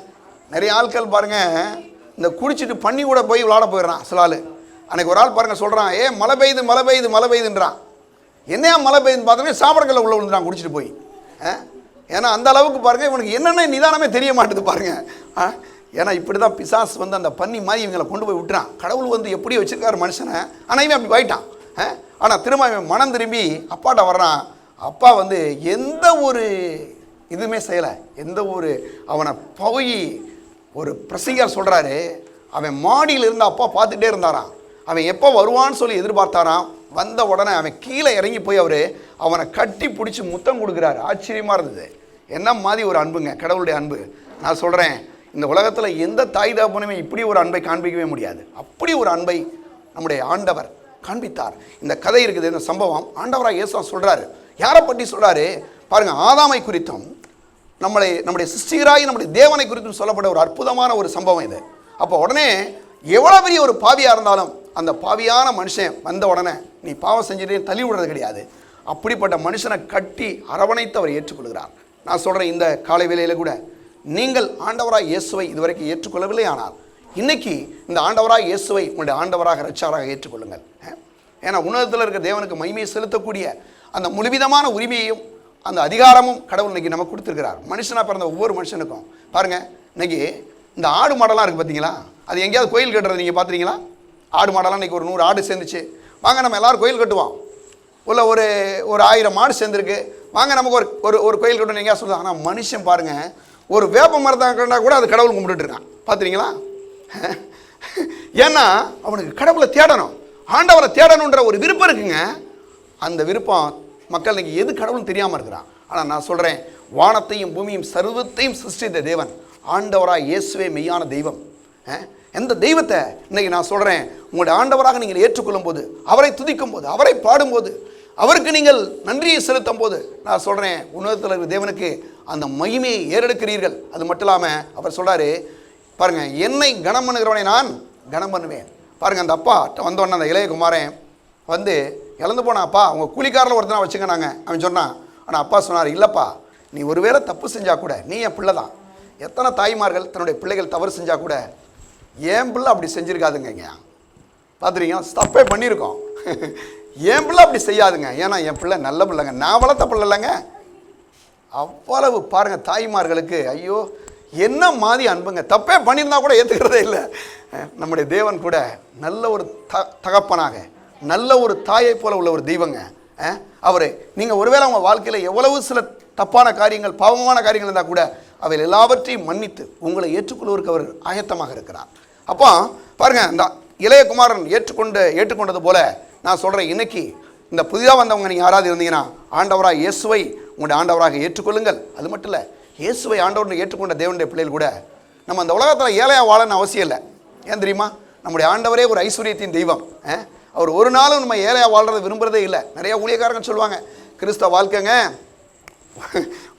நிறைய ஆட்கள் பாருங்கள், இந்த குடிச்சிட்டு பண்ணி கூட போய் விளாட போயிடுறான் சில ஆள். அன்றைக்கி ஒரு ஆள் பாருங்கள் சொல்கிறான், மழை பெய்யுது மழை பெய்யுது மழை பெய்யுதுன்றான். என்னையா மழை பெய்யுதுன்னு பார்த்தோன்னே சாப்பிடக்கல்ல உள்ள விழுந்துட்டான் குடிச்சிட்டு போய். ஏன்னா அந்த அளவுக்கு பாருங்கள் இவனுக்கு என்னென்ன நிதானமே தெரிய மாட்டுது பாருங்கள். ஏன்னா இப்படி தான் பிசாசு வந்து அந்த பண்ணி மாதிரி இவங்களை கொண்டு போய் விட்டுறான். கடவுள் வந்து எப்படி வச்சுருக்காரு மனுஷனை, ஆனால் இவன் அப்படி போயிட்டான். ஆனால் திரும்ப இவன் மனம் திரும்பி அப்பாட்ட வர்றான். அப்பா வந்து எந்த ஒரு இதுவுமே செய்யலை. எந்த ஒரு அவனை போய் ஒரு பிரசங்கர் சொல்கிறாரு, அவன் மாடியில் இருந்து அப்பா பார்த்துட்டே இருந்தாராம். அவன் எப்போ வருவான்னு சொல்லி எதிர்பார்த்தாராம். வந்த உடனே அவன் கீழே இறங்கி போய் அவனை கட்டி பிடிச்சி முத்தம் கொடுக்குறாரு. ஆச்சரியமாக இருந்தது. என்ன மாதிரி ஒரு அன்புங்க கடவுளுடைய அன்பு. நான் சொல்கிறேன், இந்த உலகத்தில் எந்த தாய் தகப்பனுமே இப்படி ஒரு அன்பை காண்பிக்கவே முடியாது. அப்படி ஒரு அன்பை நம்முடைய ஆண்டவர் காண்பித்தார். இந்த கதை இருக்குது, இந்த சம்பவம் ஆண்டவராக இயேசு சொல்கிறாரு. யாரை பற்றி சொல்கிறாரு பாருங்கள், ஆதாமை குறித்தும் நம்முடைய சிருஷ்டிகராகி நம்முடைய தேவனை குறித்தும் சொல்லப்பட்ட ஒரு அற்புதமான ஒரு சம்பவம் இது. அப்போ உடனே எவ்வளோ பெரிய ஒரு பாவியாக இருந்தாலும் அந்த பாவியான மனுஷன் வந்த உடனே நீ பாவம் செஞ்சுட்டே தள்ளி விடுறது கிடையாது. அப்படிப்பட்ட மனுஷனை கட்டி அரவணைத்து அவர் ஏற்றுக்கொள்கிறார். நான் சொல்கிறேன், இந்த காலை வேளையில் கூட நீங்கள் ஆண்டவராக இயேசுவை இதுவரைக்கும் ஏற்றுக்கொள்ளவில்லை, ஆனால் இன்னைக்கு இந்த ஆண்டவராக இயேசுவை உங்களுடைய ஆண்டவராக இரட்சகராக ஏற்றுக்கொள்ளுங்கள். ஏன்னா உன்னதத்தில் இருக்கிற தேவனுக்கு மகிமையை செலுத்தக்கூடிய அந்த முழுவிதமான உரிமையையும் அந்த அதிகாரமும் கடவுள் இன்னைக்கு நமக்கு கொடுத்துருக்கிறார். மனுஷனாக பிறந்த ஒவ்வொரு மனுஷனுக்கும் பாருங்கள், இன்னைக்கு இந்த ஆடு மாடெல்லாம் இருக்குது பார்த்தீங்களா, அது எங்கேயாவது கோயில் கட்டுறது நீங்கள் பார்த்துறீங்களா? ஆடு மாடெல்லாம் இன்றைக்கி ஒரு 100 ஆடு சேர்ந்துச்சு, வாங்க நம்ம எல்லோரும் கோயில் கட்டுவோம். உள்ள ஒரு 1000 மாடு சேர்ந்துருக்கு, வாங்க நமக்கு ஒரு கோயில் கட்டணும் எங்கேயா சொல்லுது. ஆனால் மனுஷன் பாருங்கள், ஒரு வேப்ப மரத்தான் கூட அது கடவுள் கும்பிட்டுட்டு இருக்கான். பார்த்துறீங்களா? ஏன்னா அவனுக்கு கடவுளை தேடணும், ஆண்டவரை தேடணுன்ற ஒரு விருப்பம் இருக்குங்க. அந்த விருப்பம் மக்கள் இன்னைக்கு எது கடவுள்னு தெரியாமல் இருக்கிறான். ஆனால் நான் சொல்கிறேன், வானத்தையும் பூமியும் சர்வத்தையும் சிருஷ்டித்த தேவன் ஆண்டவராக இயேசுவே மெய்யான தெய்வம். எந்த தெய்வத்தை இன்னைக்கு நான் சொல்கிறேன், உங்களுடைய ஆண்டவராக நீங்கள் ஏற்றுக்கொள்ளும் போது, அவரை துதிக்கும் போது, அவரை பாடும்போது, அவருக்கு நீங்கள் நன்றியை செலுத்தும் போது, நான் சொல்கிறேன் உன்னதத்தில் இருக்கிற தேவனுக்கு அந்த மகிமையை ஏறெடுக்கிறீர்கள். அது மட்டும் இல்லாமல் அவர் சொல்கிறாரு பாருங்கள், என்னை கனம் பண்ணுகிறவனை நான் கனம் பண்ணுவேன். பாருங்கள், அந்த அப்பா வந்தோடனே அந்த இளைய குமாரன் வந்து இழந்து போனான். அப்பா உங்கள் கூலிக்காரில் ஒருத்தனா வச்சுக்கனாங்க அவன் சொன்னான். ஆனால் அப்பா சொன்னார், இல்லைப்பா நீ ஒருவேளை தப்பு செஞ்சால் கூட நீ என் பிள்ளை தான். எத்தனை தாய்மார்கள் தன்னுடைய பிள்ளைகள் தவறு செஞ்சால் கூட என் பிள்ளை அப்படி செஞ்சுருக்காதுங்க. பார்த்துறீங்க, தப்பே பண்ணியிருக்கோம், என் பிள்ளை அப்படி செய்யாதுங்க, ஏன்னா என் பிள்ளை நல்ல பிள்ளைங்க, நான் வளர்த்த பிள்ளை இல்லைங்க. அவ்வளவு பாருங்கள் தாய்மார்களுக்கு ஐயோ என்ன மாதிரி அன்புங்க. தப்பே பண்ணியிருந்தா கூட ஏற்றுக்கிறதே இல்லை. நம்முடைய தேவன் கூட நல்ல ஒரு தகப்பனாக, நல்ல ஒரு தாயை போல உள்ள ஒரு தெய்வங்க அவர். நீங்கள் ஒருவேளை அவங்க வாழ்க்கையில் எவ்வளவு சில தப்பான காரியங்கள், பாவமான காரியங்கள் இருந்தால் கூட அவை எல்லாவற்றையும் மன்னித்து உங்களை ஏற்றுக்கொள்வதற்கு அவர் ஆயத்தமாக இருக்கிறார். அப்போ பாருங்கள், இந்த இளைய குமாரன் ஏற்றுக்கொண்டது போல நான் சொல்கிறேன், இன்னைக்கு இந்த புதிதாக வந்தவங்க நீங்கள் யாராவது இருந்தீங்கன்னா ஆண்டவராக இயேசுவை உங்களுடைய ஆண்டவராக ஏற்றுக்கொள்ளுங்கள். அது மட்டும் இல்லை, இயேசுவை ஆண்டவரை ஏற்றுக்கொண்ட தேவனுடைய பிள்ளைகள் கூட நம்ம அந்த உலகத்தில் ஏழையாக வாழன்னு அவசியம் இல்லை. ஏன் தெரியுமா? நம்முடைய ஆண்டவரே ஒரு ஐஸ்வர்யத்தின் தெய்வம். அவர் ஒரு நாளும் நம்ம ஏழையாக வாழ்கிறத விரும்புகிறதே இல்லை. நிறைய ஊழியக்காரங்க சொல்லுவாங்க, கிறிஸ்தவ வாழ்க்கைங்க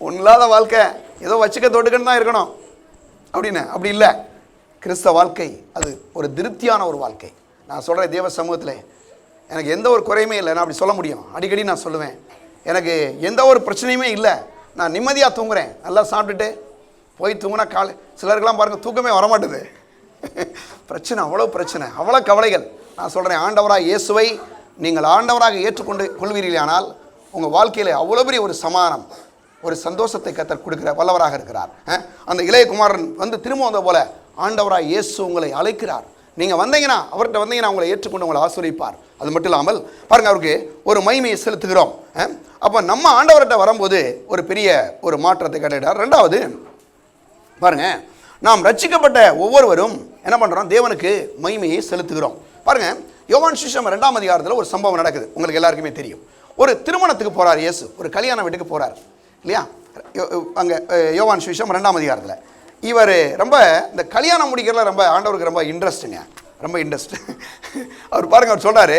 ஒன்றும் இல்லாத வாழ்க்கை, ஏதோ வச்சுக்க தொட்டுக்கன்னு தான் இருக்கணும் அப்படின்னு. அப்படி இல்லை. கிறிஸ்தவ வாழ்க்கை அது ஒரு திருப்தியான ஒரு வாழ்க்கை. நான் சொல்கிறேன், தேவ சமூகத்தில் எனக்கு எந்த ஒரு குறையுமே இல்லை. நான் அப்படி சொல்ல முடியும், அடிக்கடி நான் சொல்லுவேன். எனக்கு எந்த ஒரு பிரச்சனையுமே இல்லை, நான் நிம்மதியாக தூங்குறேன். நல்லா சாப்பிட்டுட்டு போய் தூங்கினா சிலருக்கெல்லாம் பாருங்கள் தூக்கமே வரமாட்டுது. பிரச்சனை, அவ்வளோ பிரச்சனை, அவ்வளோ கவலைகள். நான் சொல்கிறேன், ஆண்டவராக இயேசுவை நீங்கள் ஆண்டவராக ஏற்றுக்கொண்டு கொள்வீர்களானால் உங்கள் வாழ்க்கையில் அவ்வளோ பெரிய ஒரு சமாதானம், ஒரு சந்தோஷத்தை கர்த்தர் கொடுக்கிற வல்லவராக இருக்கிறார். அந்த இளைய குமாரன் வந்து திரும்ப வந்த போல ஆண்டவராக இயேசு உங்களை அழைக்கிறார். நீங்கள் வந்தீங்கன்னா, அவர்கிட்ட வந்தீங்கன்னா உங்களை ஏற்றுக்கொண்டு உங்களை ஆசீர்வதிப்பார். அது மட்டும் இல்லாமல் பாருங்கள், அவருக்கு ஒரு மகிமையை செலுத்துகிறோம். அப்போ நம்ம ஆண்டவர்கிட்ட வரும்போது ஒரு பெரிய ஒரு மாற்றத்தை கட்டிட்டார். ரெண்டாவது பாருங்கள், நாம் ரட்சிக்கப்பட்ட ஒவ்வொருவரும் என்ன பண்ணுறோம், தேவனுக்கு மகிமையை செலுத்துகிறோம். பாருங்கள், யோவான் சுவிசேஷம் 2ஆம் அதிகாரத்தில் ஒரு சம்பவம் நடக்குது, உங்களுக்கு எல்லாருக்குமே தெரியும். ஒரு திருமணத்துக்கு போகிறார் இயேசு, ஒரு கல்யாண வீட்டுக்கு போகிறார் இல்லையா? அங்கே யோவான் சுவிசேஷம் 2ஆம் அதிகாரத்தில் இவர் ரொம்ப இந்த கல்யாணம் முடிக்கிறதுல ரொம்ப ஆண்டவருக்கு ரொம்ப இன்ட்ரெஸ்ட்டுங்க, ரொம்ப இன்ட்ரெஸ்ட். அவர் பாருங்கள், அவர் சொல்கிறாரு,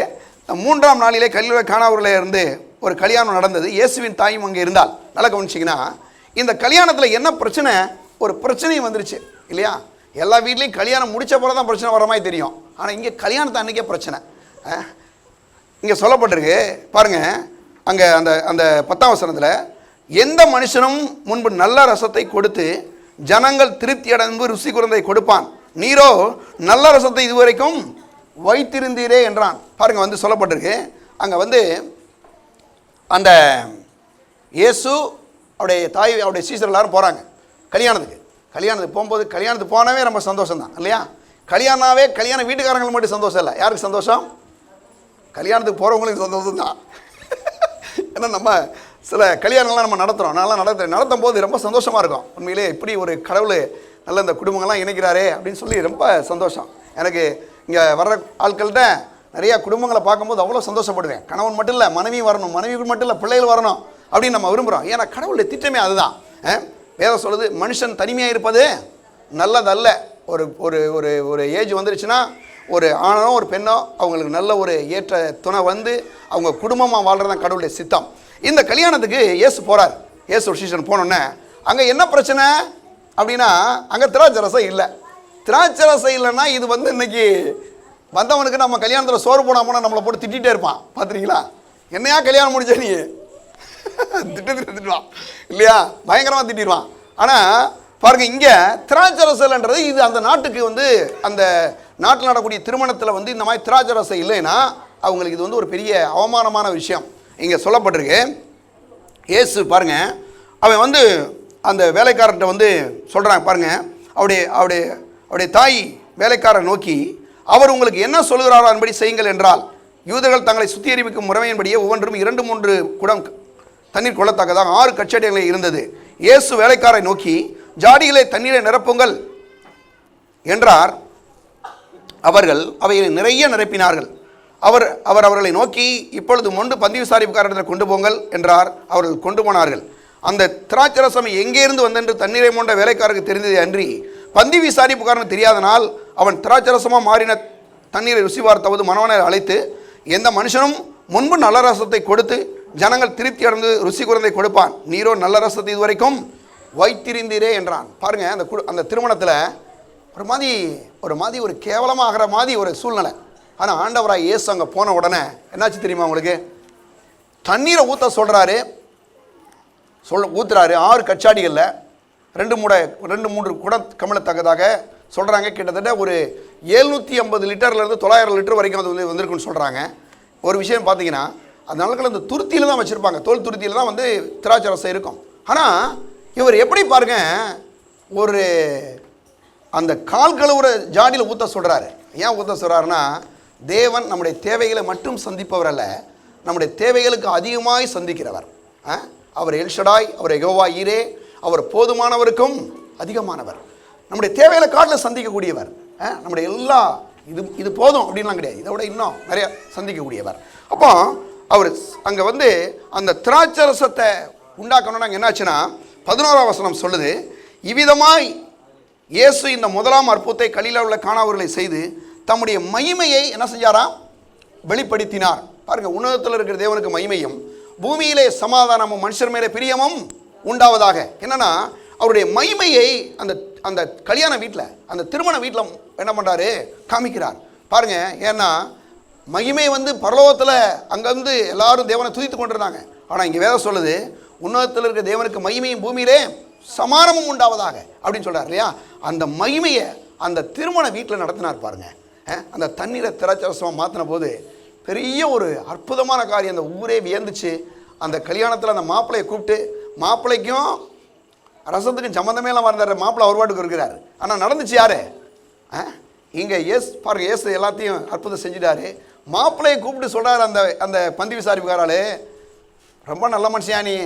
3ஆம் நாளிலே கானாவூரில் இருந்து ஒரு கல்யாணம் நடந்தது, இயேசுவின் தாயும் அங்கே இருந்தால். நல்லா கவனிச்சிங்கன்னா, இந்த கல்யாணத்தில் என்ன பிரச்சனை, ஒரு பிரச்சனையும் வந்துருச்சு இல்லையா? எல்லா வீட்லேயும் கல்யாணம் முடித்த போல தான் பிரச்சனை வர மாதிரி தெரியும். ஆனால் இங்கே கல்யாணத்தை அன்றைக்கே பிரச்சனை. இங்கே சொல்லப்பட்டிருக்கு பாருங்கள், அங்கே அந்த 10ஆம் வசனத்தில் எந்த மனுஷனும் முன்பு நல்ல ரசத்தை கொடுத்து ஜனங்கள் திருப்தி அடைந்து ருசி குறந்தை கொடுப்பான், நீரோ நல்ல ரசத்தை இதுவரைக்கும் வைத்திருந்தீரே என்றான். பாருங்க, வந்து சொல்லப்பட்டிருக்கு அங்கே அந்த இயேசு அவருடைய தாய் அவருடைய சீசர் எல்லாரும் போகிறாங்க கல்யாணத்துக்கு போகும்போது, கல்யாணத்துக்கு போனவே ரொம்ப சந்தோஷம் தான் இல்லையா? கல்யாணாவே கல்யாண வீட்டுக்காரங்களுக்கு மட்டும் சந்தோஷம் இல்லை. யாருக்கு சந்தோஷம்? கல்யாணத்துக்கு போகிறவங்களுக்கு சந்தோஷம் தான். ஏன்னா நம்ம சில கல்யாணங்கள்லாம் நம்ம நடத்துகிறோம், நடத்தும் போது ரொம்ப சந்தோஷமாக இருக்கும். உண்மையிலே இப்படி ஒரு கடவுள் நல்ல இந்த குடும்பங்கள்லாம் இணைக்கிறாரே அப்படின்னு சொல்லி ரொம்ப சந்தோஷம். எனக்கு இங்கே வர்ற ஆட்கள்கிட்ட நிறையா குடும்பங்களை பார்க்கும்போது அவ்வளோ சந்தோஷப்படுவேன். கணவன் மட்டும் இல்லை, மனைவி வரணும், மனைவி மட்டும் இல்லை, பிள்ளைகள் வரணும் அப்படின்னு நம்ம விரும்புகிறோம். ஏன்னா கடவுளுடைய திட்டமே அதுதான். வேதம் சொல்லுது, மனுஷன் தனிமையாக இருப்பது நல்லதல்ல. ஒரு ஒரு ஒரு ஒரு ஏஜ் வந்துருச்சுன்னா ஒரு ஆணோ ஒரு பெண்ணோ அவங்களுக்கு நல்ல ஒரு ஏற்ற துணை வந்து அவங்க குடும்பமாக வாழ்கிறது தான் கடவுளுடைய சித்தம். இந்த கல்யாணத்துக்கு இயேசு போகிறார். இயேசு ஒரு சீசன் போனோன்னே அங்கே என்ன பிரச்சனை அப்படின்னா, அங்கே திராட்சை ரசம் இல்லை. திராட்சை ரசம் இல்லைன்னா இது இன்னைக்கு வந்தவனுக்கு நம்ம கல்யாணத்தில் சோறு போனால் நம்மளை போட்டு திட்டிகிட்டே இருப்பான். பார்த்துறீங்களா? என்னையா கல்யாணம் முடிச்ச நீ திட்டுவான் இல்லையா? பயங்கரமாக திட்டிடுவான். ஆனால் பாருங்க, இங்கே திராட்சை ரசம்ன்றது இது அந்த நாட்டுக்கு அந்த நாட்டில் நடக்கூடிய திருமணத்தில் இந்த மாதிரி திராட்சை ரசம் இல்லைன்னா அவங்களுக்கு இது ஒரு பெரிய அவமானமான விஷயம் இங்கே சொல்லப்பட்டிருக்கு. இயேசு பாருங்க, அவன் அந்த வேலைக்காரர்கிட்ட சொல்கிறாங்க பாருங்க, அவருடைய தாய் வேலைக்காரர் நோக்கி, அவர் உங்களுக்கு என்ன சொல்கிறாரோ அதன்படி செய்யுங்கள் என்றால், யூதர்கள் தங்களை சுத்திகரிக்கும் முறைமையின்படியே ஒவ்வொன்றும் 2-3 குடம் தண்ணீர் கொள்ளத்தக்கதாக 6 கச்சடிகளை இருந்தது. இயேசு வேலைக்காரை நோக்கி, ஜாடிகளை தண்ணீரை நிரப்புங்கள் என்றார். அவர்கள் அவைகளை நிறைய நிரப்பினார்கள். அவர் அவர்களை நோக்கி, இப்பொழுது மொண்டு பந்தி விசாரிப்புக்காரத்தில் கொண்டு போங்கள் என்றார். அவர்கள் கொண்டு போனார்கள். அந்த திராட்சரசம் எங்கேருந்து வந்தென்று தண்ணீரை மொண்ட வேலைக்காரருக்கு தெரிந்ததே அன்றி பந்தி விசாரிப்புக்காரன் தெரியாதனால் அவன் திராட்சரசமாக மாறின தண்ணீரை ருசி பார்த்தவது மனவனை அழைத்து, எந்த மனுஷனும் முன்பு நல்ல ரசத்தை கொடுத்து ஜனங்கள் திருப்தி அடைந்து ருசி குறந்தை கொடுப்பான், நீரோ நல்ல ரசத்தை இதுவரைக்கும் வைத்திருந்தீரே என்றான். பாருங்க, அந்த திருமணத்தில் ஒரு மாதிரி ஒரு கேவலமாகிற மாதிரி ஒரு சூழ்நிலை. ஆனால் ஆண்டவராய் இயேசு அங்கே போன உடனே என்னாச்சு தெரியுமா உங்களுக்கு? தண்ணீரை ஊற்ற ஊற்றுறாரு. 6 கச்சாடிகளில் 2-3 குடம் கமலத்தக்கதாக சொல்கிறாங்க. கிட்டத்தட்ட ஒரு 750 லிட்டர்லேருந்து 900 லிட்டர் வரைக்கும் அது வந்திருக்குன்னு சொல்கிறாங்க. ஒரு விஷயம் பார்த்தீங்கன்னா, அந்த நாட்கள் அந்த துருத்தியில் தான் வச்சுருப்பாங்க, தோல் துருத்தியில் தான் திராட்சை ரசம் இருக்கும். ஆனால் இவர் எப்படி பாருங்க, ஒரு அந்த கால் கழுவுற ஜாடியில் ஊற்ற சொல்கிறாரு. ஏன் ஊற்ற சொல்கிறாருன்னா, தேவன் நம்முடைய தேவைகளை மட்டும் சந்திப்பவர் அல்ல, நம்முடைய தேவைகளுக்கு அதிகமாய் சந்திக்கிறவர். அவர் எல்ஷடாய், அவர் யெகோவா ஈரே, அவர் போதுமானவருக்கும் அதிகமானவர். நம்முடைய தேவைகளை காட்டில் சந்திக்கக்கூடியவர். நம்முடைய எல்லா இது போதும் அப்படின்லாம் கிடையாது, இதை விட இன்னும் நிறைய சந்திக்கக்கூடியவர். அப்போ அவர் அங்கே அந்த திராட்சை ரசத்தை உண்டாக்கணும்னா அங்கே என்னாச்சுன்னா, 11ஆம் வசனம் சொல்லுது, இவ்விதமாய் இயேசு இந்த முதலாம் அற்புதத்தை கலிலேயா உள்ள கானாவூரிலே செய்து தம்முடைய மகிமையை என்ன செஞ்சாராம்? வெளிப்படுத்தினார். பாருங்க, உன்னதத்தில் இருக்கிற தேவனுக்கு மகிமையும் பூமியிலே சமாதானமும் மனுஷர் மேலே பிரியமும் உண்டாவதாக. என்னன்னா, அவருடைய மகிமையை அந்த கல்யாண வீட்டில், அந்த திருமண வீட்டில் என்ன பண்ணுறாரு? காமிக்கிறார். பாருங்க, ஏன்னா மகிமை பரலோகத்தில் அங்கே எல்லாரும் தேவனை துதித்து கொண்டிருந்தாங்க. ஆனால் இங்கே வேதம் சொல்லுது, உன்னதத்தில் இருக்கிற தேவனுக்கு மகிமையும் பூமியிலே சமானமும் உண்டாவதாக அப்படின்னு சொல்கிறார் இல்லையா? அந்த மகிமையை அந்த திருமண வீட்டில் நடத்தினார். பாருங்க, அந்த தண்ணீரை திராட்சரசமாக மாற்றின போது பெரிய ஒரு அற்புதமான காரியம். அந்த ஊரே வியந்துச்சு. அந்த கல்யாணத்தில் அந்த மாப்பிள்ளையை கூப்பிட்டு, மாப்பிள்ளைக்கும் ரசத்துக்கும் சம்மந்தமே எல்லாம் வந்தார். மாப்பிள்ளை ஒரு பாட்டுக்கு இருக்கிறார். ஆனால் நடந்துச்சு யாரு? இங்கே பாருங்க, இயேசு எல்லாத்தையும் அற்புதம் செஞ்சுட்டாரு. மாப்பிள்ளையை கூப்பிட்டு சொல்கிறார் அந்த பந்தி விசாரிப்புக்காராலே, ரொம்ப நல்ல மனுஷியா நீ,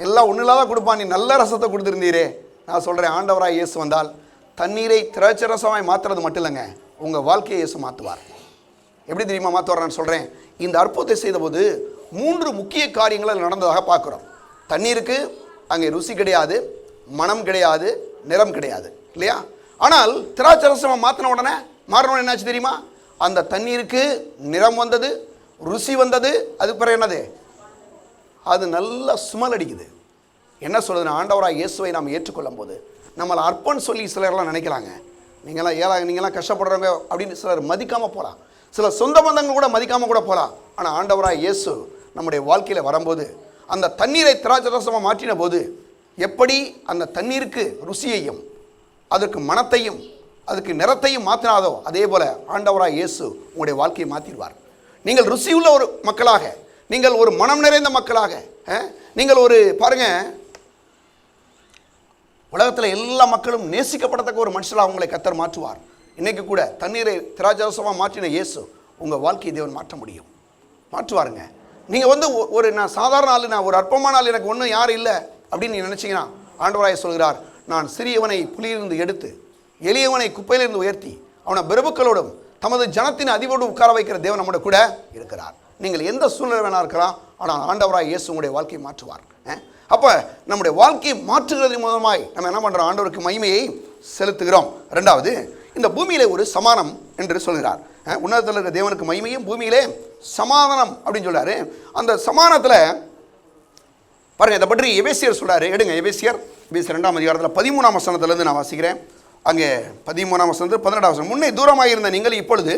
எல்லாம் ஒன்றும் இல்லாத கொடுப்பான், நீ நல்ல ரசத்தை கொடுத்துருந்தீரே. நான் சொல்கிறேன், ஆண்டவராக இயேசு வந்தால் தண்ணீரை திராட்சை ரசமாய் மாற்றுறது மட்டும் இல்லைங்க, உங்கள் வாழ்க்கையை இயேசு மாற்றுவார். எப்படி தெரியுமா மாற்றுவார்? நான் சொல்கிறேன், இந்த அற்புதத்தை செய்தபோது 3 முக்கிய காரியங்கள் நடந்ததாக பார்க்குறோம். தண்ணீருக்கு அங்கே ருசி கிடையாது, மனம் கிடையாது, நிறம் கிடையாது இல்லையா? ஆனால் திராட்சை ரசமாக மாறின என்னாச்சு தெரியுமா? அந்த தண்ணீருக்கு நிறம் வந்தது, ருசி வந்தது. அதுக்கு பிறகு என்னது? அது நல்ல ஸ்மெல் அடிக்குது. என்ன சொல்லுதுன்னா, ஆண்டவராக இயேசுவை நாம் ஏற்றுக்கொள்ளும் போது நம்மளை அர்ப்பன் சொல்லி சிலர்லாம் நினைக்கிறாங்க, நீங்களாம் கஷ்டப்படுறவங்க அப்படின்னு சிலர் மதிக்காமல் போகலாம், சில சொந்த பந்தங்கள் கூட மதிக்காமல் கூட போகலாம். ஆனால் ஆண்டவராக இயேசு நம்முடைய வாழ்க்கையில் வரும்போது அந்த தண்ணீரை திராட்சை ரசமாக மாற்றின போது எப்படி அந்த தண்ணீருக்கு ருசியையும் அதற்கு மனத்தையும் அதுக்கு நிறத்தையும் மாற்றினாதோ அதே போல் ஆண்டவராக இயேசு உங்களுடைய வாழ்க்கையை மாற்றிடுவார். நீங்கள் ருசியுள்ள ஒரு மக்களாக, நீங்கள் ஒரு மனம் நிறைந்த மக்களாக, நீங்கள் ஒரு பாருங்கள், உலகத்தில் எல்லா மக்களும் நேசிக்கப்படத்தக்க ஒரு மனுஷனாக உங்களை கர்த்தர் மாற்றுவார். இன்றைக்கு கூட தண்ணீரை திராட்சரசமாக மாற்றின இயேசு உங்கள் வாழ்க்கையை தேவன் மாற்ற முடியும், மாற்றுவாருங்க. நீங்கள் வந்து ஒரு நான் சாதாரண ஆள், நான் ஒரு அற்பமான ஆள், எனக்கு ஒன்றும் யாரும் இல்லை அப்படின்னு நீங்கள் நினச்சிங்கன்னா ஆண்டவராய சொல்கிறார், நான் சிறியவனை புலியிலிருந்து எடுத்து எளியவனை குப்பையிலிருந்து உயர்த்தி அவனை பிரபுக்களோடும் தமது ஜனத்தின் அதிபரோடு உட்கார வைக்கிற தேவன் நம்மோட கூட இருக்கிறார். நீங்கள் எந்த சூழ்நிலை வேணா இருக்கலாம், ஆனால் ஆண்டவராய் இயேசு உங்களுடைய வாழ்க்கையை மாற்றுவார். அப்போ நம்முடைய வாழ்க்கையை மாற்றுகிறது மூலமாய் நம்ம என்ன பண்ணுறோம்? ஆண்டவருக்கு மகிமையை செலுத்துகிறோம். ரெண்டாவது, இந்த பூமியிலே ஒரு சமானம் என்று சொல்கிறார். உன்னதத்தில் இருக்கிற தேவனுக்கு மகிமையும் பூமியிலே சமாதானம் அப்படின்னு சொல்றாரு. அந்த சமானத்தில் பாருங்க, இதை பற்றி எபேசியர் சொல்றாரு. எடுங்க எபேசியர் 2ஆம் அதிகாரத்தில் 13ஆம் வசனத்திலிருந்து நான் வாசிக்கிறேன். அங்கே 13ஆம் வசனத்தில் 12ஆம் வசனம், முன்னே தூரமாக இருந்த நீங்கள் இப்பொழுது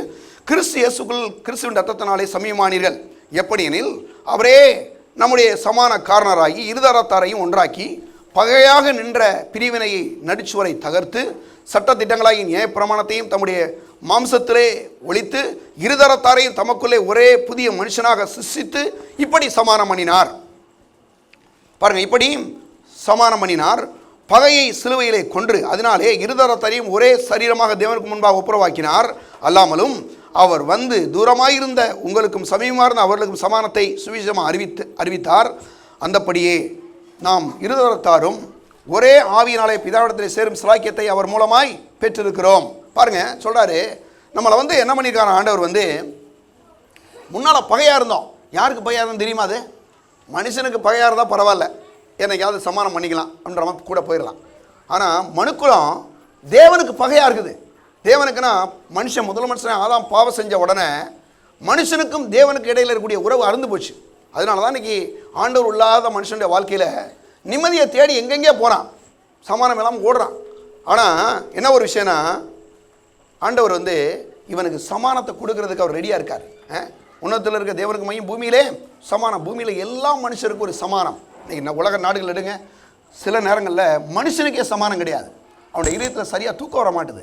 கிறிஸ்து இயேசுக்குள் கிறிஸ்துவின் ரத்தத்தினாலே சமீபமானீர்கள். எப்படி எனில் அவரே நம்முடைய சமான காரணராகி இருதரத்தாரையும் ஒன்றாக்கி பகையாக நின்ற பிரிவினையை நடிச்சுவரை தகர்த்து சட்டத்திட்டங்களாகி நியாய பிரமாணத்தையும் தம்முடைய மாம்சத்திலே ஒழித்து இருதரத்தாரையும் தமக்குள்ளே ஒரே புதிய மனுஷனாக சிருஷ்டித்து இப்படி சமானம் பண்ணினார். பாருங்க, இப்படி சமானம் பண்ணினார். பகையை சிலுவையிலே கொன்று அதனாலே இருதரத்தாரையும் ஒரே சரீரமாக தேவனுக்கு முன்பாக ஒப்புரவாக்கினார். அல்லாமலும் அவர் வந்து தூரமாயிருந்த உங்களுக்கும் சமீபமாயிருந்த அவர்களுக்கும் சமானத்தை சுவிசேஷமாக அறிவித்தார். அந்தப்படியே நாம் இருதரத்தாரும் ஒரே ஆவியினாலே பிதாவிடத்தில் சேரும் சிலாக்கியத்தை அவர் மூலமாய் பெற்றிருக்கிறோம். பாருங்க சொல்றாரு, நம்மளை வந்து என்ன பண்ணியிருக்காரு ஆண்டவர் வந்து, முன்னால் பகையாக இருந்தோம். யாருக்கு பகையாக இருந்தோம் தெரியுமா? அது மனுஷனுக்கு பகையாக இருந்தால் பரவாயில்ல, என்னைக்காவது சமானம் பண்ணிக்கலாம் அப்படின்ற மாதிரி கூட போயிடலாம். ஆனால் மனுக்குலம் தேவனுக்கு பகையாக இருக்குது. தேவனுக்குன்னா மனுஷன் முதல் மனுஷன் ஆதாம் பாவம் செஞ்ச உடனே மனுஷனுக்கும் தேவனுக்கு இடையில் இருக்கக்கூடிய உறவு அறுந்து போச்சு. அதனால தான் இன்றைக்கி ஆண்டவர் இல்லாத மனுஷனுடைய வாழ்க்கையில் நிம்மதியை தேடி எங்கெங்கே போகிறான், சமானம் இல்லாமல் ஓடுறான். ஆனால் என்ன ஒரு விஷயம்னா, ஆண்டவர் வந்து இவனுக்கு சமானத்தை கொடுக்கறதுக்கு அவர் ரெடியாக இருக்கார். உன்னதத்தில் இருக்க தேவனுக்கு மையம் பூமியிலே சமானம். பூமியில் எல்லா மனுஷருக்கும் ஒரு சமானம். இன்றைக்கி உலக நாடுகள் எடுங்க, சில நேரங்களில் மனுஷனுக்கே சமானம் கிடையாது. அவனுடைய இதயத்தில் சரியாக தூக்கம் வர மாட்டுது.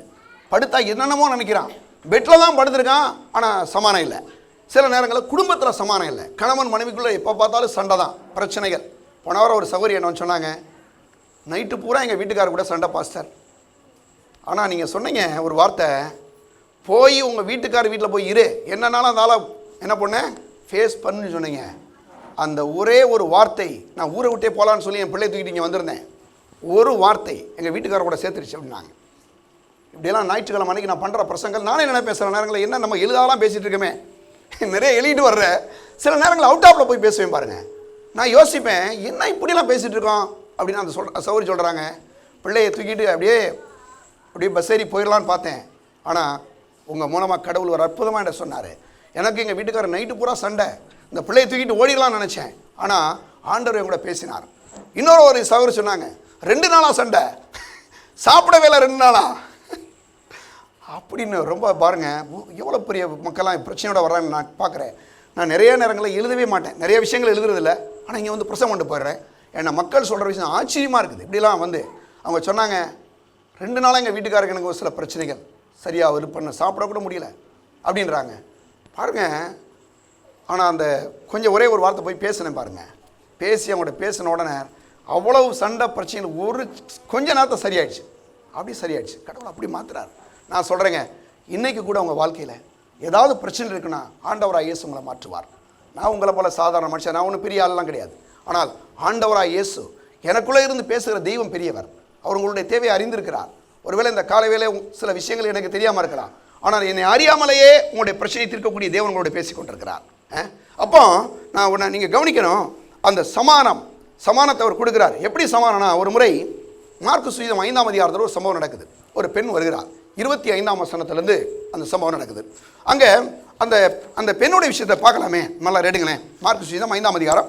படுத்தா என்னென்னமோ நினைக்கிறான், பெட்டில் தான் படுத்துருக்கான், ஆனால் சமானம் இல்லை. சில நேரங்களில் குடும்பத்தில் சமானம் இல்லை. கணவன் மனைவிக்குள்ளே எப்போ பார்த்தாலும் சண்டை தான், பிரச்சனைகள். போன வாரம் ஒரு சகோதரி என்ன சொன்னாங்க, நைட்டு பூரா எங்கள் வீட்டுக்காரர் கூட சண்டை பாஸ்டர். ஆனால் நீங்கள் சொன்னீங்க ஒரு வார்த்தை, போய் உங்கள் வீட்டுக்காரர் வீட்டில் போய் இரு, என்னன்னாலும் அந்த ஆளை என்ன பண்ணேன் ஃபேஸ் பண்ணுன்னு சொன்னீங்க. அந்த ஒரே ஒரு வார்த்தை, நான் ஊரை விட்டே போகலான்னு சொல்லி என் பிள்ளை தூக்கிட்டு இங்கே வந்திருந்தேன், ஒரு வார்த்தை எங்கள் வீட்டுக்காரர் கூட சேர்த்துருச்சு அப்படின்னாங்க. இப்படியெல்லாம் ஞாயிற்றுக்கிழமை அன்றைக்கி நான் பண்ணுற பிரசங்கள் நானே என்ன பேசுகிற நேரங்களில் என்ன நம்ம எழுதாலாம் பேசிகிட்டு இருக்கோமே, நிறைய எழுதிட்டு வர்ற சில நேரங்களில் அவுட் ஆஃபில் போய் பேசுவேன் பாருங்கள். நான் யோசிப்பேன், என்ன இப்படிலாம் பேசிகிட்டு இருக்கோம் அப்படின்னு. அந்த சௌரி சொல்கிறாங்க, பிள்ளையை தூக்கிட்டு அப்படியே பஸ் ஏறி போயிடலான்னு பார்த்தேன். ஆனால் உங்கள் மூலமாக கடவுள் ஒரு அற்புதமாக என்ன சொன்னார். எனக்கு எங்கள் வீட்டுக்காரர் நைட்டு பூரா சண்டை, இந்த பிள்ளையை தூக்கிட்டு ஓடிடலாம்னு நினச்சேன், ஆனால் ஆண்டவர் என் கூட பேசினார். இன்னொரு ஒரு சகோதரி சொன்னாங்க, 2 நாளாக சண்டை, சாப்பிடவே இல்லை 2 நாளா அப்படின்னு. ரொம்ப பாருங்கள் எவ்வளோ பெரிய மக்கள்லாம் பிரச்சனையோட வர்றாங்கன்னு நான் பார்க்குறேன். நான் நிறைய நேரங்களில் எழுதவே மாட்டேன், நிறைய விஷயங்கள் எழுதுறதில்ல. ஆனால் இங்கே வந்து பிரசங்கம் பண்ணிட்டு போயிடுறேன். ஏன்னா மக்கள் சொல்கிற விஷயம் ஆச்சரியமாக இருக்குது. இப்படிலாம் வந்து அவங்க சொன்னாங்க, 2 நாளாக எங்கள் வீட்டுக்காரருக்கு எனக்கு ஒரு சில பிரச்சனைகள், சரியாக ஒரு பண்ண சாப்பிட கூட முடியல அப்படின்றாங்க பாருங்க. ஆனால் அந்த கொஞ்சம் ஒரே ஒரு வார்த்தை போய் பேசினேன் பாருங்கள். பேசி அவங்கள்ட்ட பேசின உடனே அவ்வளவு சண்டை பிரச்சனைகள் ஒரு கொஞ்ச நேரத்தை சரியாயிடுச்சு. அப்படி சரியாயிடுச்சு. கடவுள் அப்படி மாத்துறாரு. நான் சொல்கிறேங்க, இன்றைக்கி கூட உங்கள் வாழ்க்கையில் ஏதாவது பிரச்சனை இருக்குன்னா ஆண்டவராக இயேசு உங்களை மாற்றுவார். நான் உங்களை போல் சாதாரண மனுஷன், நான் ஒன்றும் பெரிய ஆளெலாம் கிடையாது. ஆனால் ஆண்டவராக இயேசு எனக்குள்ளே இருந்து பேசுகிற தெய்வம் பெரியவர். அவர் உங்களுடைய தேவையை அறிந்திருக்கிறார். ஒருவேளை இந்த காலை வேளை சில விஷயங்கள் எனக்கு தெரியாமல் இருக்கலாம், ஆனால் என்னை அறியாமலேயே உங்களுடைய பிரச்சனையை தீர்க்கக்கூடிய தேவன் உங்களோட பேசி கொண்டிருக்கிறார். அப்போ நான் நீங்கள் கவனிக்கணும், அந்த சமானத்தை அவர் கொடுக்குறார். எப்படி சமானம்னா, ஒரு முறை மார்க்கு சுவிசேஷம் 5ஆம் அதிகாரத்தில் ஒரு சம்பவம் நடக்குது. ஒரு பெண் வருகிறார். 25ஆம் வசனத்திலேருந்து அந்த சம்பவம் நடக்குது. அங்கே அந்த பெண்ணுடைய விஷயத்தை பார்க்கலாமே, நல்லா ரெடுங்களேன். மார்க்கு சுவிசேஷம் 5ஆம் அதிகாரம்.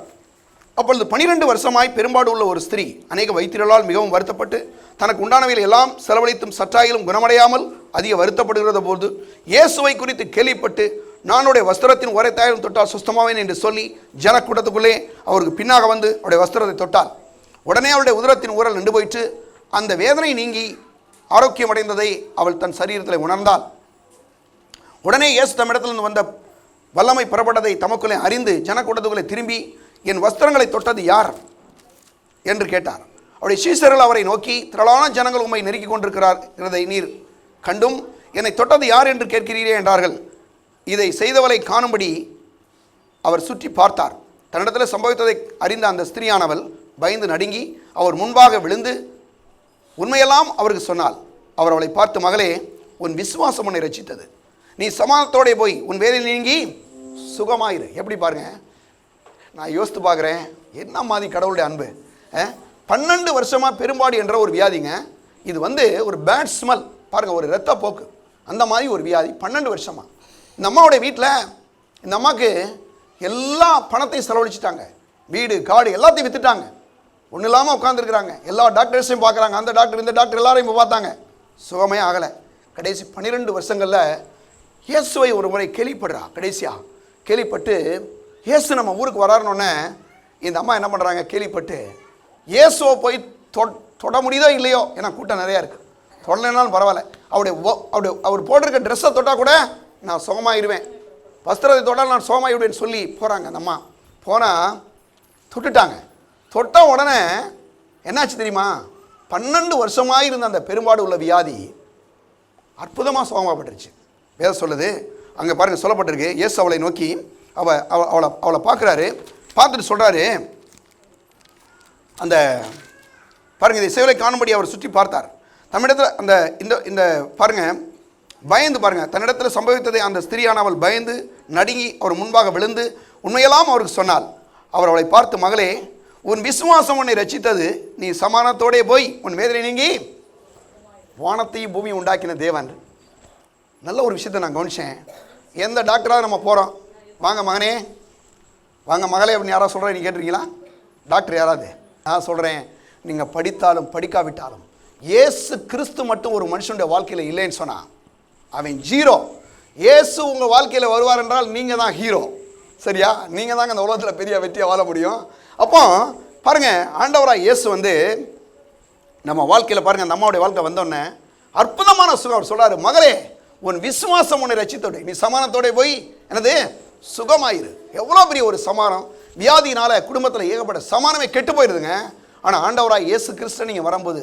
அப்பொழுது 12 வருஷமாய் பெரும்பாடு உள்ள ஒரு ஸ்திரீ அநேக வைத்தியர்களால் மிகவும் வருத்தப்பட்டு தனக்கு உண்டானவையில் எல்லாம் செலவழித்தும் சற்றாயிலும் குணமடையாமல் அதிக வருத்தப்படுகிறத போது இயேசுவை குறித்து கேள்விப்பட்டு நானுடைய வஸ்திரத்தின் ஓரத்தாயிரம் தொட்டால் சுஸ்தமாவேன் என்று சொல்லி ஜனக்கூட்டத்துக்குள்ளே அவருக்கு பின்னாக வந்து அவருடைய வஸ்திரத்தை தொட்டாள். உடனே அவருடைய உதரத்தின் ஊரல் நின்று போயிட்டு அந்த வேதனை நீங்கி ஆரோக்கியம் அடைந்ததை அவள் தன் சரீரத்தில் உணர்ந்தாள். உடனே இயேசு தம்மிடத்திலிருந்து வந்த வல்லமை புறப்பட்டதை தமக்குள்ளே அறிந்து ஜனக்கூட்டத்துக்குள்ளே திரும்பி, என் வஸ்திரங்களை தொட்டது யார் என்று கேட்டார். அவருடைய சீசர்கள் அவரை நோக்கி, திரளான ஜனங்கள் உம்மை நெருக்கி கொண்டிருக்கிறதை நீர் கண்டும் என்னை தொட்டது யார் என்று கேட்கிறீரே என்றார்கள். இதை செய்தவளை காணும்படி அவர் சுற்றி பார்த்தார். தன்னிடத்தில் சம்பவித்ததை அறிந்த அந்த ஸ்திரியானவள் பயந்து நடுங்கி அவர் முன்பாக விழுந்து உண்மையெல்லாம் அவருக்கு சொன்னாள். அவர் அவளை பார்த்து, மகளே, உன் விசுவாசம் உன்னை ரட்சித்தது, நீ சமாதானத்தோടെ போய் உன் வேலை நீங்கி சுகமாயிரு. எப்படி பாருங்க, நான் யோசித்து பார்க்குறேன், என்ன மாதிரி கடவுளுடைய அன்பு. 12 வருஷமாக பெரும்பாடு என்ற ஒரு வியாதிங்க. இது ஒரு பேட் ஸ்மெல் பாருங்கள், ஒரு இரத்த போக்கு, அந்த மாதிரி ஒரு வியாதி 12 வருஷமாக. இந்த அம்மாவுடைய வீட்டில் இந்த அம்மாவுக்கு எல்லா பணத்தையும் செலவழிச்சிட்டாங்க, வீடு காடு எல்லாத்தையும் விற்றுட்டாங்க, ஒன்றும் இல்லாமல் உட்காந்துருக்குறாங்க. எல்லா டாக்டர்ஸையும் பார்க்குறாங்க, அந்த டாக்டர் இந்த டாக்டர் எல்லாரையும் இப்போ பார்த்தாங்க, சுகமே ஆகலை. கடைசி 12 வருஷங்களில் இயேசுவை ஒரு முறை கேள்விப்படுறா. கடைசியாக கேள்விப்பட்டு இயேசு நம்ம ஊருக்கு வராருன்னொன்னே இந்த அம்மா என்ன பண்ணுறாங்க, கேள்விப்பட்டு இயேசுவை போய் தொட முடியுதோ இல்லையோ, ஏன்னா கூட்டம் நிறையா இருக்குது, தொடலைனாலும் பரவாயில்ல, அவர் போட்டிருக்க ட்ரெஸ்ஸை தொட்டால் கூட நான் சுகமாகிடுவேன், வஸ்திரத்தை தொட்டால் நான் சுகமாகிடுவேன்னு சொல்லி போகிறாங்க. அந்த அம்மா போனால் தொட்டுட்டாங்க. தொட்ட உடனே என்னாச்சு தெரியுமா, 12 வருஷமாக இருந்த அந்த பெரும்பாடு உள்ள வியாதி அற்புதமாக சுகமாகப்பட்டுருச்சு. வேதம் சொல்லுது, அங்கே பாருங்கள் சொல்லப்பட்டிருக்கு. இயேசு அவளை நோக்கி அவளை பார்க்குறாரு, பார்த்துட்டு சொல்கிறாரு, அந்த பாருங்கள், இதை சேவலை காணும்படி அவர் சுற்றி பார்த்தார். தம்மிடத்தில் அந்த இந்த பாருங்கள் பயந்து பாருங்கள், தன்னிடத்தில் சம்பவித்ததை அந்த ஸ்திரியானவள் பயந்து நடுங்கி அவர் முன்பாக விழுந்து உண்மையெல்லாம் அவருக்கு சொன்னாள். அவர் அவளை பார்த்து, மகளே, உன் விசுவாசம் உன்னை ரட்சித்தது, நீ சமாதானத்தோடே போய் உன் வேதனை நீங்கி வானத்தையும் பூமியை உண்டாக்கின தேவன். நல்ல ஒரு விஷயத்தை நான் கவனித்தேன். எந்த டாக்டராக நம்ம போகிறோம், வாங்க மகனே, வாங்க மகளே அப்படின்னு யாராவது சொல்கிறேன், நீ கேட்டிருக்கீங்களா? டாக்டர் யாராவது? நான் சொல்கிறேன், நீங்கள் படித்தாலும் படிக்காவிட்டாலும் இயேசு கிறிஸ்து மட்டும் ஒரு மனுஷனுடைய வாழ்க்கையில் இல்லைன்னு சொன்னால் அவன் ஜீரோ. இயேசு உங்கள் வாழ்க்கையில் வருவார் என்றால் நீங்கள் தான் ஹீரோ. சரியா? நீங்கள் தாங்க அந்த உலகத்தில் பெரிய வெற்றியாக வாழ முடியும். அப்போ பாருங்கள், ஆண்டவராக இயேசு நம்ம வாழ்க்கையில் பாருங்கள், அந்த அம்மாவுடைய வாழ்க்கை வந்தோடனே அற்புதமான சுகம். அவர் சொல்கிறார், மகளே, உன் விசுவாசம் உன்னை ரட்சித்தோடு, நீ சமாதானத்தோட போய் எனது சுகமாயிரு. எவ்வளோ பெரிய ஒரு சமாதானம். வியாதினால குடும்பத்தில் ஏகப்பட்ட சமானமே கெட்டு போயிடுதுங்க. ஆனால் ஆண்டவராக இயேசு கிறிஸ்து நீங்கள் வரும்போது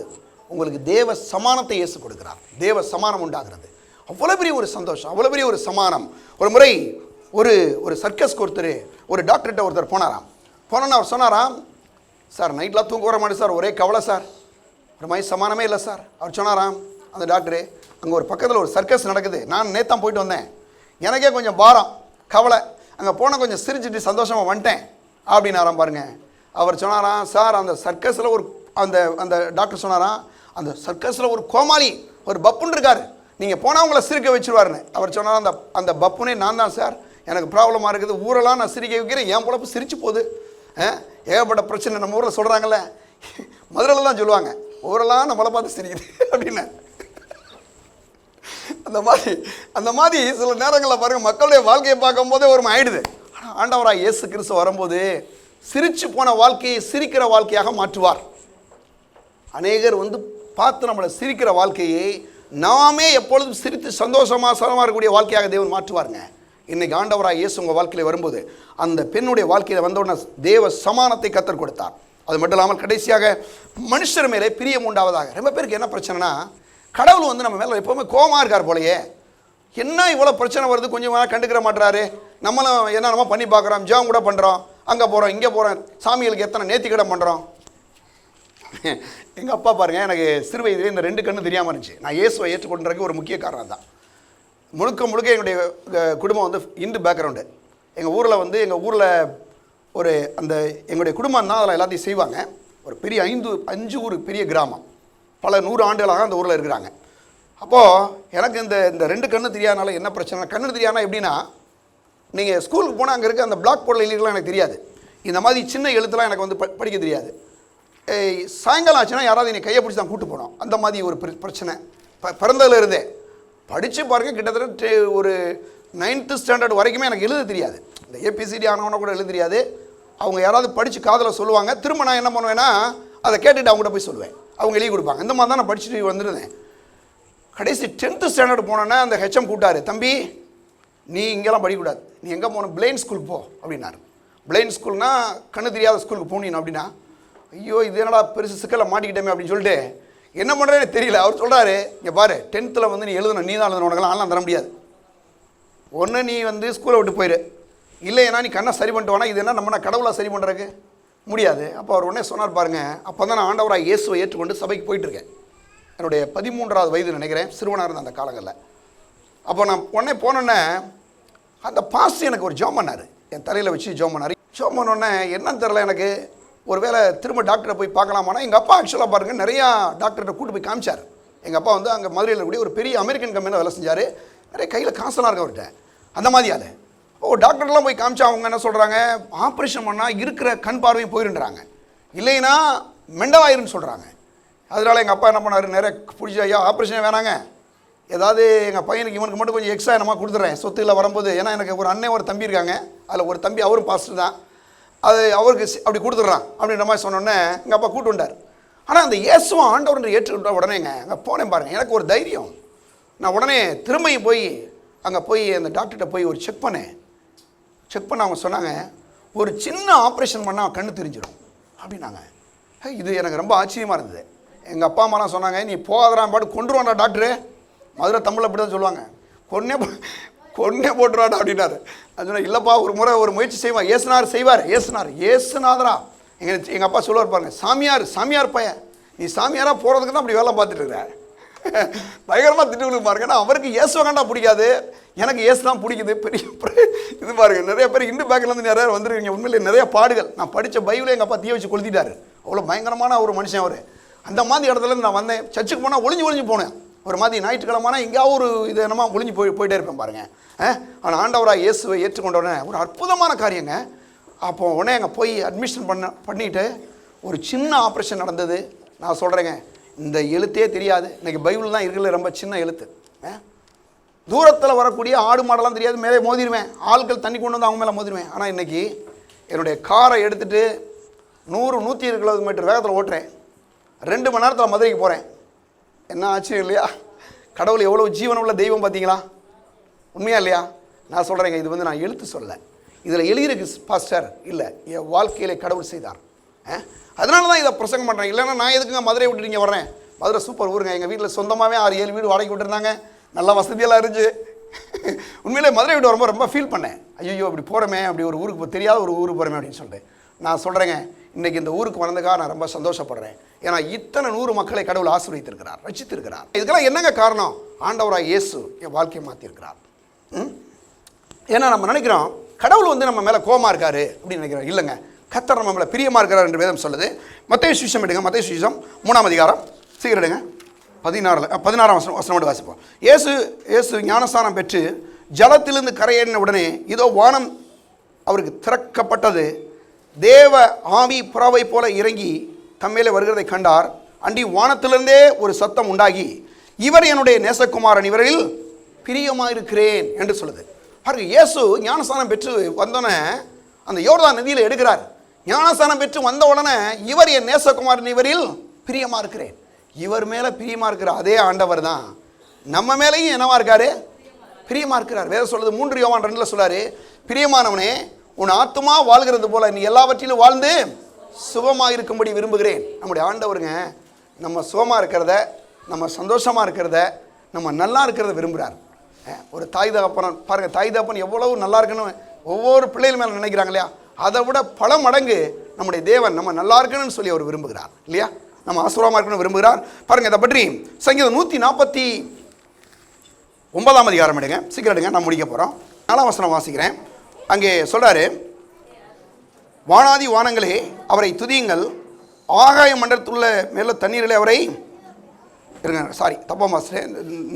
உங்களுக்கு தேவ சமானத்தை இயேசு கொடுக்குறார். தேவ சமானம் உண்டாகிறது. அவ்வளோ பெரிய ஒரு சந்தோஷம், அவ்வளோ பெரிய ஒரு சமானம். ஒரு முறை ஒரு சர்க்கஸ்க்கு ஒரு டாக்டர்கிட்ட ஒருத்தர் போனாராம். போனோன்னு அவர் சொன்னாராம், சார் நைட்லாம் தூங்க வர மாட்டேன் சார், ஒரே கவலை சார், ஒரு மாதிரி சமானமே இல்லை சார். அவர் சொன்னாராம், அந்த டாக்டரு, அங்கே ஒரு பக்கத்தில் ஒரு சர்க்கஸ் நடக்குது, நான் நேத்தான் போயிட்டு வந்தேன், எனக்கே கொஞ்சம் பாரம் கவலை, அங்கே போனால் கொஞ்சம் சிரிச்சிட்டு சந்தோஷமாக வந்துட்டேன் அப்படின்னாராம். பாருங்க, அவர் சொன்னாராம், சார் அந்த சர்க்கஸில் அந்த டாக்டர் சொன்னாராம், அந்த சர்க்கஸில் ஒரு கோமாளி ஒரு பப்புன்னு இருக்கார், நீங்கள் போனால் உங்களை சிரிக்க வச்சுருவாருன்னு. அவர் சொன்னார், அந்த பப்புனே நான் தான் சார், எனக்கு ப்ராப்ளமாக இருக்குது, ஊரெல்லாம் நான் சிரிக்க வைக்கிறேன், என் பொழப்பு சிரிச்சு போகுது, ஏகப்பட்ட பிரச்சனை நம்ம ஊரில் சொல்கிறாங்கல்ல, மதுரையில் தான் சொல்லுவாங்க, ஊரெல்லாம் நம்மளை பார்த்து சிரிக்குது அப்படின்னு. அந்த மாதிரி சில நேரங்களில் பாருங்கள், மக்களுடைய வாழ்க்கையை பார்க்கும் போதே ஒரு ஆயிடுது. ஆனால் ஆண்டவராக இயேசு கிறிஸ்து வரும்போது சிரிச்சு போன வாழ்க்கையை சிரிக்கிற வாழ்க்கையாக மாற்றுவார். அநேகர் பார்த்து நம்மளை சிரிக்கிற வாழ்க்கையை நாமே எப்பொழுதும் சிரித்து சந்தோஷமாக இருக்கக்கூடிய வாழ்க்கையாக தேவன் மாற்றுவாருங்க. இன்றைக்கி ஆண்டவராக இயேசு உங்கள் வாழ்க்கையில் வரும்போது அந்த பெண்ணுடைய வாழ்க்கையில் வந்தவுடனே தேவ சமானத்தை கத்தர் கொடுத்தார். அது மட்டும் இல்லாமல் கடைசியாக மனுஷர் மேலே பிரியம் உண்டாவதாக. ரொம்ப பேருக்கு என்ன பிரச்சனைனா, கடவுள் நம்ம மேலே எப்போவுமே கோபமாக இருக்கார் போலையே, என்ன இவ்வளோ பிரச்சனை வருது, கொஞ்சம் கண்டுக்கிற மாட்டுறாரு, நம்மளும் என்னென்னமோ பண்ணி பார்க்குறோம், ஜெபம் கூட பண்ணுறோம், அங்கே போகிறோம் இங்கே போகிறோம், சாமிகளுக்கு எத்தனை நேர்த்திக்கடன் பண்ணுறோம். எங்கள் அப்பா பாருங்கள், எனக்கு சிறு வயதிலே இந்த 2 கண்ணு தெரியாமல் இருந்துச்சு. நான் இயேசுவை ஏற்றுக்கொண்டதுக்கு ஒரு முக்கிய காரணம் தான். முழுக்க எங்களுடைய குடும்பம் இந்து பேக்ரவுண்டு. எங்கள் ஊரில் ஒரு எங்களுடைய குடும்பம் தான் அதில் எல்லாத்தையும் செய்வாங்க. ஒரு பெரிய 5 ஊர் பெரிய கிராமம், பல 100 ஆண்டுகளாக அந்த ஊரில் இருக்கிறாங்க. அப்போது எனக்கு இந்த 2 கண்ணு தெரியாதனால என்ன பிரச்சனை, கண்ணு தெரியாதுனா எப்படின்னா, நீங்கள் ஸ்கூலுக்கு போனால் அங்கே இருக்க அந்த பிளாக் போர்டில் எழுதிக்கலாம் எனக்கு தெரியாது, இந்த மாதிரி சின்ன எழுத்துலாம் எனக்கு படிக்க தெரியாது. சாயங்காலம் ஆச்சுன்னா யாராவது என்னை கையை பிடிச்சி தான் கூப்பிட்டு போனோம். அந்த மாதிரி ஒரு பிரச்சனை பிறந்ததில் இருந்தே. படித்து பாருங்கள், கிட்டத்தட்ட ஒரு 9th ஸ்டாண்டர்ட் வரைக்குமே எனக்கு எழுத தெரியாது. இந்த ஏபிசிடி ஆனவன கூட எழுத தெரியாது. அவங்க யாராவது படித்து காதில் சொல்லுவாங்க, திரும்ப நான் என்ன பண்ணுவேன்னா அதை கேட்டுட்டு அவங்ககிட்ட போய் சொல்லுவேன், அவங்க எழுதி கொடுப்பாங்க. இந்த மாதிரி தான் நான் படிச்சுட்டு வந்துருந்தேன். கடைசி 10th ஸ்டாண்டர்ட் போனோன்னா அந்த ஹெச்எம் கூப்பிட்டாரு, தம்பி நீ இங்கெல்லாம் படிக்கக்கூடாது, நீ எங்கே போகணும், பிளைண்ட் ஸ்கூலுக்கு போ அப்படின்னாரு. பிளைண்ட் ஸ்கூல்னா கண்ணு தெரியாத ஸ்கூலுக்கு போனீங்க அப்படின்னா, ஐயோ இது என்னடா பெருசு சிக்கலில் மாட்டிக்கிட்டேமே அப்படின்னு சொல்லிட்டு என்ன பண்ணுறேன்னு தெரியல. அவர் சொல்கிறாரு, இங்கே பாரு 10th வந்து நீ எழுதணும், நீ தான் எழுதணும், உனக்கெல்லாம் ஆன்லாம் தர முடியாது. ஒன்று நீ ஸ்கூலை விட்டு போயிரு, இல்லைன்னா நீ கண்ணை சரி பண்ணிட்டு வானா, இது என்ன நம்ம கடவுளாக சரி பண்ணுறதுக்கு முடியாது. அப்போ அவர் உடனே சொன்னார் பாருங்க, அப்போ தான் நான் ஆண்டவராக இயேசுவை ஏற்றுக்கொண்டு சபைக்கு போயிட்டுருக்கேன். என்னுடைய 13வது வயது நினைக்கிறேன், சிறுவனாக இருந்த அந்த காலங்களில். அப்போ நான் உடனே போனோன்னே அந்த பாஸ்டர் எனக்கு ஒரு ஜோம் பண்ணார், என் தலையில் வச்சு ஜோம் பண்ணார். ஜோம் பண்ணோன்னே என்னன்னு தெரில எனக்கு, ஒரு வேளை திரும்ப டாக்டரை போய் பார்க்கலாமான்னா, எங்கள் அப்பா ஆக்சுவலாக பாருங்கள் நிறையா டாக்டர்கிட்ட கூட்டு போய் காமிச்சார். எங்கள் அப்பா அங்கே மதுரையில் கூடிய ஒரு பெரிய அமெரிக்கன் கம்பெனியில் வேலை செஞ்சார், நிறைய கையில் காசெல்லாம் இருக்க அவர்கிட்ட. அந்த மாதிரியால் டாக்டர்லாம் போய் காமிச்சா அவங்க என்ன சொல்கிறாங்க, ஆப்ரேஷன் பண்ணால் இருக்கிற கண் பார்வையும் போயிருன்றாங்க, இல்லைன்னா மெண்டவாயிருன்னு சொல்கிறாங்க. அதனால் எங்கள் அப்பா என்ன பண்ணார், நிறைய பிடிச்சி, ஐயா ஆப்ரேஷனே வேணாங்க, ஏதாவது எங்கள் பையனுக்கு இவனுக்கு மட்டும் கொஞ்சம் எக்ஸ்ட்ரா என்னமா கொடுத்துட்றேன் சொத்துல வரும்போது, ஏன்னா எனக்கு ஒரு அண்ணன் ஒரு தம்பி இருக்காங்க, அதில் ஒரு தம்பி அவரும் பாஸ்டர் தான், அது அவருக்கு அப்படி கொடுத்துட்றான் அப்படின்ற மாதிரி சொன்னோன்னே எங்கள் அப்பா கூட்டு வந்தார். ஆனால் அந்த இயேசுவை ஆண்டவர் ஏற்றுக்கிட்ட உடனேங்க அங்கே போனேன் பாருங்கள், எனக்கு ஒரு தைரியம். நான் உடனே திரும்பியும் போய் அங்கே போய் அந்த டாக்டர்கிட்ட போய் ஒரு செக் பண்ண அவங்க சொன்னாங்க, ஒரு சின்ன ஆப்ரேஷன் பண்ணால் கண்ணு தெரிஞ்சிடும் அப்படின்னாங்க. இது எனக்கு ரொம்ப ஆச்சரியமாக இருந்தது. எங்கள் அப்பா அம்மாலாம் சொன்னாங்க, நீ போகாதான் பாட்டு கொண்டு வாண்டா டாக்டரு, மதுரை தமிழ் அப்படி தான் சொல்லுவாங்க, கொன்னே போட்டுருவாடா அப்படின்னாரு. அது சொன்னால் இல்லைப்பா, ஒரு முறை ஒரு முயற்சி செய்வான், ஏசுனார் செய்வார், ஏசுநாதரா. எங்கள் அப்பா சொல்லுவார் பாருங்க, சாமியார் பையன், நீ சாமியாராக போகிறதுக்கு தான் அப்படி வேலை பார்த்துட்டு இருக்கிற, பயங்கரமாக திட்டு பாருங்க. ஏன்னா அவருக்கு இயேசுவை கண்டா பிடிக்காது, எனக்கு இயேசு தான் பிடிக்குது. பெரிய இது பாருங்க, நிறைய பேர் இந்து பேக்லேருந்து நிறைய வந்துருக்கீங்க. உண்மையிலே நிறைய பாடுகள். நான் படித்த பைபிளை எங்கள் அப்பா தீய வச்சு கொளுத்திட்டாரு, அவ்வளோ பயங்கரமான ஒரு மனுஷன் அவர். அந்த மாதிரி இடத்துலேருந்து நான் வந்தேன். சர்ச்சுக்கு போனால் ஒளிஞ்சு போனேன், ஒரு மாதிரி ஞாயிற்றுக்கிழமைனா எங்கேயாவது ஒரு இது என்னமா ஒளிஞ்சு போயிட்டே இருப்பேன் பாருங்க. ஆனால் ஆண்டவராக இயேசுவை ஏற்றுக்கொண்ட உடனே ஒரு அற்புதமான காரியங்க. அப்போ உடனே அங்கே போய் அட்மிஷன் பண்ணிவிட்டு ஒரு சின்ன ஆப்ரேஷன் நடந்தது. நான் சொல்கிறேங்க, இந்த எழுத்தே தெரியாது, இன்றைக்கி பைபிள் தான் இருக்கிற ரொம்ப சின்ன எழுத்து. தூரத்தில் வரக்கூடிய ஆடு மாடெல்லாம் தெரியாது, மேலே மோதிடுவேன், ஆட்கள் தண்ணி கொண்டு வந்து அவங்க மேலே மோதிடுவேன். ஆனால் இன்றைக்கி என்னுடைய காரை எடுத்துகிட்டு 100-120 கிலோமீட்டர் வேகத்தில் ஓட்டுறேன், 2 மணி நேரத்தில் மதுரைக்கு போகிறேன். என்ன ஆச்சரியம் இல்லையா? கடவுள் எவ்வளோ ஜீவனம் உள்ள தெய்வம் பார்த்தீங்களா? உண்மையா இல்லையா? நான் சொல்கிறேங்க, இது நான் எழுத்து சொல்ல, இதில் எழுதியிருக்கு பாஸ்டர், இல்லை என் வாழ்க்கையில் கடவுள் செய்தார். அதனால தான் இதை பிரசங்கம் பண்ணுறேன். இல்லைன்னா நான் எதுக்குங்க மதுரை விட்டு இங்கே வரேன்? மதுரை சூப்பர் ஊருங்க, எங்கள் வீட்டில் சொந்தமாகவே 6-7 வீடு வாடகை விட்டுருந்தாங்க, நல்லா வசதியெல்லாம் இருந்துச்சு. உண்மையிலே மதுரை விட்டு வரும்போது ரொம்ப ஃபீல் பண்ணேன், ஐயோ அப்படி போகிறோமே, அப்படி ஒரு ஊருக்கு தெரியாத ஒரு ஊருக்கு போகிறோமே அப்படின்னு சொல்லிட்டு. நான் சொல்கிறேங்க, இன்றைக்கி இந்த ஊருக்கு வந்ததுக்காக நான் ரொம்ப சந்தோஷப்படுறேன். ஏன்னா இத்தனை 100 மக்களை கடவுள் ஆசீர்வதித்திருக்கிறார், ரட்சித்திருக்கிறார். இதுக்கெல்லாம் என்னங்க காரணம்? ஆண்டவராக இயேசு என் வாழ்க்கையை மாற்றிருக்கிறார். ஏன்னா நம்ம நினைக்கிறோம் கடவுள் நம்ம மேலே கோபமாக இருக்காரு அப்படின்னு நினைக்கிறோம். இல்லைங்க, கர்த்தர் நம்ம மேலே பிரியமாக இருக்கிறார் என்று வேதம் சொல்லுது. மத்தேயு சுவிசேஷம் எடுங்க, மத்தேயு சுவிசேஷம் 3ஆம் அதிகாரம், சீக்கிரம் எடுங்க, 16ஆம் வசனம் வாசிப்போம். இயேசு ஞானஸ்நானம் பெற்று ஜலத்திலிருந்து கரையேறின உடனே இதோ வானம் அவருக்கு திறக்கப்பட்டது, தேவ ஆவி புறாவை போல இறங்கி தம்மேலே வருகிறதை கண்டார். அண்டி வானத்திலிருந்தே ஒரு சத்தம் உண்டாகி, இவர் என்னுடைய நேசகுமாரன், இவரில் பிரியமாக இருக்கிறேன் என்று சொல்லுது. பாருங்க, இயேசு ஞானஸ்நானம் பெற்று வந்தோடனே அந்த யோர்தான் நதியில் எடுக்கிறார். ஞானஸ்நானம் பெற்று வந்த உடனே இவர் என் நேசகுமாரன், இவரில் பிரியமாக இருக்கிறேன். இவர் மேலே பிரியமாக இருக்கிற அதே ஆண்டவர் தான் நம்ம மேலேயும் என்னவா இருக்காரு? பிரியமாக இருக்கிறார். வேற சொல்லுது, 3 யோவான் 2 சொல்றாரு, பிரியமானவனே உன் ஆத்துமா வாழ்கிறது போல நீ எல்லாவற்றிலும் வாழ்ந்து சுகமாக இருக்கும்படி விரும்புகிறேன். நம்முடைய ஆண்டவருங்க நம்ம சுகமாக இருக்கிறத, நம்ம சந்தோஷமாக இருக்கிறத, நம்ம நல்லா இருக்கிறத விரும்புகிறார். ஒரு தாய் தகப்பன் பாருங்கள், தாய் தகப்பன் எவ்வளவு நல்லா இருக்குன்னு ஒவ்வொரு பிள்ளைகள் மேலே நினைக்கிறாங்க இல்லையா? அதை விட பல மடங்கு நம்முடைய தேவன் நம்ம நல்லா இருக்கணும்னு சொல்லி அவர் விரும்புகிறார் இல்லையா? நம்ம ஆசீர்வாதமாக இருக்கணும்னு விரும்புகிறார். பாருங்கள், இதை பற்றி சங்கீதம் 149ஆம் அதிகாரம் எடுங்க, சீக்கிரம் எடுங்க, நான் முடிக்க போகிறோம். 4ஆம் வசனம் வாசிக்கிறேன். அங்கே சொல்கிறாரு, வானாதி வானங்களே அவரை துதியுங்கள், ஆகாய மண்டலத்துள்ள மேல தண்ணீரிலே அவரை இருங்க, சாரி தப்பா மாஸ்டர்,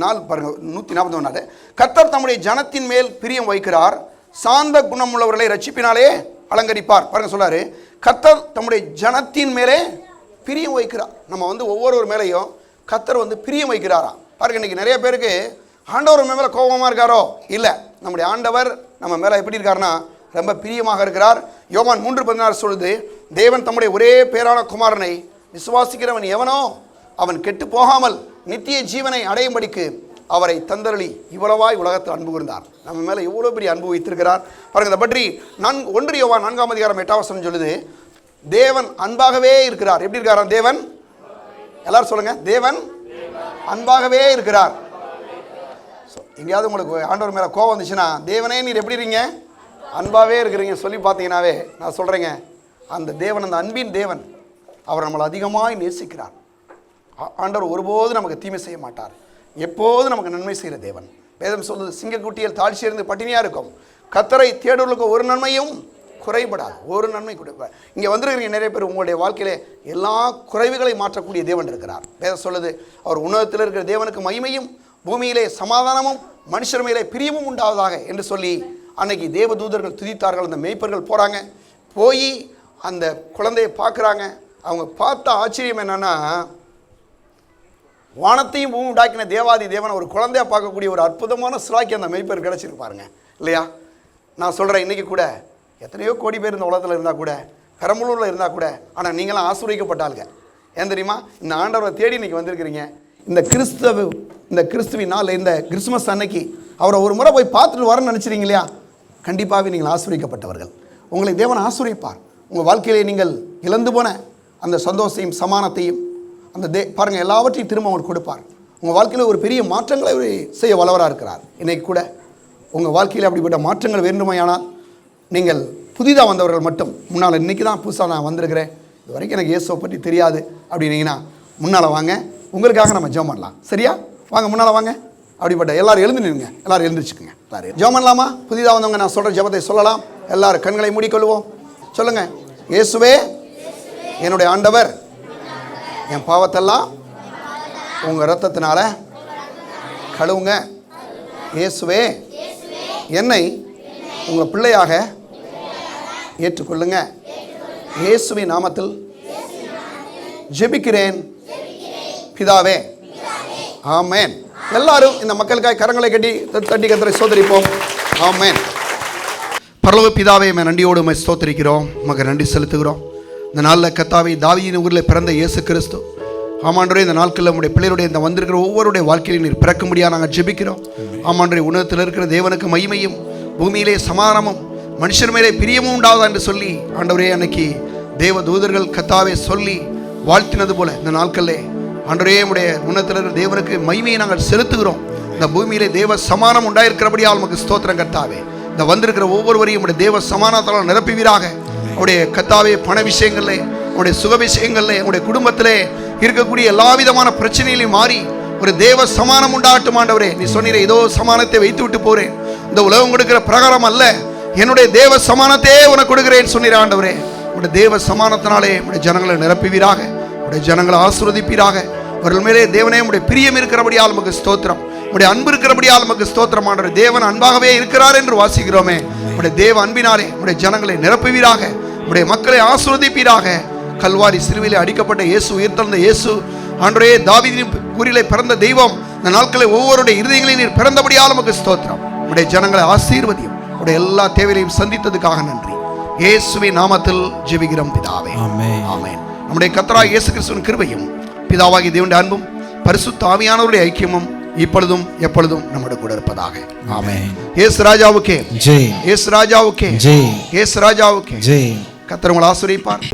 4 பாருங்கள், 141. கர்த்தர் தம்முடைய ஜனத்தின் மேல் பிரியம் வைக்கிறார், சாந்த குணமுள்ளவர்களை ரட்சிப்பினாலே அலங்கரிப்பார். பாருங்க சொல்றாரு, கர்த்தர் தம்முடைய ஜனத்தின் மேலே பிரியம் வைக்கிறார். நம்ம ஒவ்வொரு மேலேயும் கர்த்தர் பிரியம் வைக்கிறாராம். பாருங்க, இன்னைக்கு நிறைய பேருக்கு ஆண்டவர் நம்ம மேலே கோபமாக இருக்காரோ? இல்லை. நம்முடைய ஆண்டவர் நம்ம மேலே எப்படி இருக்காருன்னா ரொம்ப பிரியமாக இருக்கிறார். யோவான் 3:16 சொல்லுது, தேவன் தம்முடைய ஒரே பேரான குமாரனை விசுவாசிக்கிறவன் எவனோ அவன் கெட்டு போகாமல் நித்திய ஜீவனை அடையும்படிக்கு அவரை தந்தருளி இவ்வளவாய் உலகத்தில் அன்பு கூர்ந்தார். நம்ம மேலே எவ்வளோ பெரிய அன்பு வைத்திருக்கிறார் பாருங்க. இதை பற்றி 1 யோவான் 4:8 சொல்லுது, தேவன் அன்பாகவே இருக்கிறார். எப்படி இருக்காராம் தேவன்? எல்லாரும் சொல்லுங்க, தேவன் அன்பாகவே இருக்கிறார். எங்கேயாவது உங்களுக்கு ஆண்டவர் மேலே கோபம் வந்துச்சுன்னா, தேவனே நீர் எப்படி இருக்கீங்க? அன்பாகவே இருக்கிறீங்க சொல்லி பார்த்தீங்கன்னாவே நான் சொல்கிறேங்க, அந்த தேவன், அந்த அன்பின் தேவன், அவர் நம்மளை அதிகமாக நேசிக்கிறார். ஆண்டவர் ஒருபோது நமக்கு தீமை செய்ய மாட்டார், எப்போது நமக்கு நன்மை செய்கிற தேவன். வேதம் சொல்லுது, சிங்கக்குட்டியில் தாழ்ச்சி இருந்து பட்டினியாக இருக்கும், கர்த்தரை தேடுவதற்கு ஒரு நன்மையும் குறைபடாது. ஒரு நன்மை கொடுப்பார். இங்கே வந்திருக்கிறீங்க நிறைய பேர், உங்களுடைய வாழ்க்கையிலே எல்லா குறைவுகளை மாற்றக்கூடிய தேவன் இருக்கிறார். வேதம் சொல்லுது, அவர் உன்னதத்தில் இருக்கிற தேவனுக்கு மகிமையும் பூமியிலே சமாதானமும் மனுஷர் மேலே பிரியமும் உண்டாவதாக என்று சொல்லி அன்னைக்கு தேவதூதர்கள் துதித்தார்கள். அந்த மேய்ப்பர்கள் போகிறாங்க, போய் அந்த குழந்தையை பார்க்குறாங்க. அவங்க பார்த்த ஆச்சரியம் என்னன்னா, வானத்தையும் பூமி உண்டாக்கின தேவாதி தேவன் ஒரு குழந்தையாக பார்க்கக்கூடிய ஒரு அற்புதமான சிலாக்கி அந்த மெய்ப்பர் கிடச்சிருப்பாருங்க இல்லையா? நான் சொல்கிறேன், இன்றைக்கி கூட எத்தனையோ கோடி பேர் இந்த உலகத்தில் இருந்தால் கூட, பெரம்பலூரில் இருந்தால் கூட, ஆனால் நீங்களாம் ஆசீர்வதிக்கப்பட்டாளுங்க. ஏன் தெரியுமா? இந்த ஆண்டவரை தேடி இன்றைக்கி வந்திருக்கிறீங்க. இந்த கிறிஸ்துவின் நாள், இந்த கிறிஸ்துமஸ் அன்னைக்கு அவரை ஒரு முறை போய் பார்த்துட்டு வரேன்னு நினச்சிருங்க இல்லையா? கண்டிப்பாகவே நீங்கள் ஆசீர்வதிக்கப்பட்டவர்கள். உங்களை தேவன் ஆசீர்வதிப்பார். உங்கள் வாழ்க்கையிலே நீங்கள் இழந்து போன அந்த சந்தோஷத்தையும் சமானத்தையும் அந்த பாருங்கள், எல்லாவற்றையும் திரும்ப உங்களுக்கு கொடுப்பார். உங்கள் வாழ்க்கையில் ஒரு பெரிய மாற்றங்களை செய்ய வல்லவராக இருக்கிறார். இன்றைக்கி கூட உங்கள் வாழ்க்கையில் அப்படிப்பட்ட மாற்றங்கள் வேண்டுமையானால், நீங்கள் புதிதாக வந்தவர்கள் மட்டும் முன்னால், இன்றைக்கி தான் புதுசாக நான் வந்திருக்கிறேன், இது வரைக்கும் எனக்கு இயேசுவை பற்றி தெரியாது அப்படின்னீங்கன்னா முன்னால் வாங்க, உங்களுக்காக நம்ம ஜெபம் பண்ணலாம். சரியா? வாங்க முன்னால் வாங்க. அப்படிப்பட்ட எல்லாரும் எழுந்து நின்னுங்க, எல்லாரும் எழுந்திரிச்சுக்குங்க. எல்லாரும் ஜெபம் பண்ணலாமா? புதிதாக வந்தவங்க நான் சொல்கிற ஜெபத்தை சொல்லலாம். எல்லாரும் கண்களை மூடிக்கொள்வோம். சொல்லுங்கள், இயேசுவே என்னுடைய ஆண்டவர், என் பாவத்தெல்லாம் உங்கள் இரத்தத்தினால கழுவுங்க. இயேசுவே என்னை உங்கள் பிள்ளையாக ஏற்றுக்கொள்ளுங்க. இயேசுவின் நாமத்தில் ஜெபிக்கிறேன் பிதாவே, ஆமென். எல்லாரும் இந்த மக்களுக்காக கரங்களை தட்டி கர்த்தரை ஸ்தோத்திரிப்போம். ஆமென். பரலோக பிதாவே, நன்றியோடு ஸ்தோத்திரிக்கிறோம், உமக்கு நன்றி செலுத்துகிறோம். இந்த நாளில் கர்த்தாவே, தாவீதின் ஊரில் பிறந்த இயேசு கிறிஸ்து, ஆமாண்டரே, இந்த நாட்களில் நம்முடைய பிள்ளைகளுடைய இந்த வந்திருக்கிற ஒவ்வொருடைய வாழ்க்கையிலும் நீர் பிறக்கும்படியாக நாங்கள் ஜெபிக்கிறோம். ஆமாண்டரே, உன்னதத்தில் இருக்கிற தேவனுக்கு மகிமையும் பூமியிலே சமாதானமும் மனுஷர் மேலே பிரியமும் உண்டாவதா என்று சொல்லி ஆண்டவரே அன்னைக்கு தேவ தூதர்கள் கர்த்தாவே சொல்லி வாழ்த்தினது போல இந்த நாட்களிலே ஆண்டவரே உடைய உன்னதத்தில் இருக்கிற தேவனுக்கு மகிமையை நாங்கள் செலுத்துகிறோம். இந்த பூமியிலே தேவ சமானம் உண்டாயிருக்கிறபடியால் நமக்கு ஸ்தோத்திரம் கர்த்தாவே. இந்த வந்திருக்கிற ஒவ்வொருவரையும் உடைய தேவ சமானத்தால் நிரப்புவீராக. உடைய கர்த்தாவே, பண விஷயங்களில், உடைய சுக விஷயங்களில், உடைய குடும்பத்திலே இருக்கக்கூடிய எல்லா விதமான பிரச்சனைகளையும் மாறி ஒரு தேவ சமானம் உண்டாகட்டும். ஆண்டவரே, நீ சொன்னீரே, ஏதோ சமானத்தை வைத்து விட்டு போறேன், இந்த உலகம் கொடுக்கிற பிரகாரம் அல்ல, என்னுடைய தேவ சமானத்தையே உனக்கு கொடுக்கிறேன் சொன்னீரே. ஆண்டவரே, உடைய தேவ சமானத்தினாலே உடைய ஜனங்களை நிரப்புவீராக, உடைய ஜனங்களை ஆசீர்வதிப்பீராக. அவர்கள் மேலே தேவனே உடைய பிரியம் இருக்கிறபடியால் நமக்கு ஸ்தோத்திரம், உடைய அன்பு இருக்கிறபடியால் நமக்கு ஸ்தோத்திரம். ஆண்டவரே, தேவன் அன்பாகவே இருக்கிறார் என்று வாசிக்கிறோமே. உடைய தேவ அன்பினாலே உடைய ஜனங்களை நிரப்புவீராக, உடைய மக்களை ஆசீர்வதிப்பீராக. கல்வாரி சிலுவையிலே அடிக்கப்பட்ட இயேசு, உயிர்த்தெழுந்த இயேசு, ஆண்டவரே, தாவீதின் ஊரிலே பிறந்த தெய்வம், இந்த நாட்களில் ஒவ்வொருடைய இருதயங்களில் நீர் பிறந்தபடியால் நமக்கு ஸ்தோத்திரம். உடைய ஜனங்களை ஆசீர்வதியும், உடைய எல்லா தேவைகளையும் சந்தித்ததுக்காக நன்றி. இயேசுவின் நாமத்தில் ஜெபிக்கிறோம் பிதாவே, ஆமென். நம்முடைய கர்த்தராகிய இயேசு கிறிஸ்துவின் கிருபையும் பிதாவாகிய தேவனுடைய அன்பும் பரிசுத்த ஆவியானவருடைய ஐக்கியமும் இப்பொழுதும் எப்பொழுதும் நம்மோடு கூட இருப்பதாக. ஆமென். இயேசு ராஜாவுக்கே ஜெய், இயேசு ராஜாவுக்கே ஜெய், இயேசு ராஜாவுக்கே ஜெய். கர்த்தர் உங்களை ஆசீர்வதிப்பார்.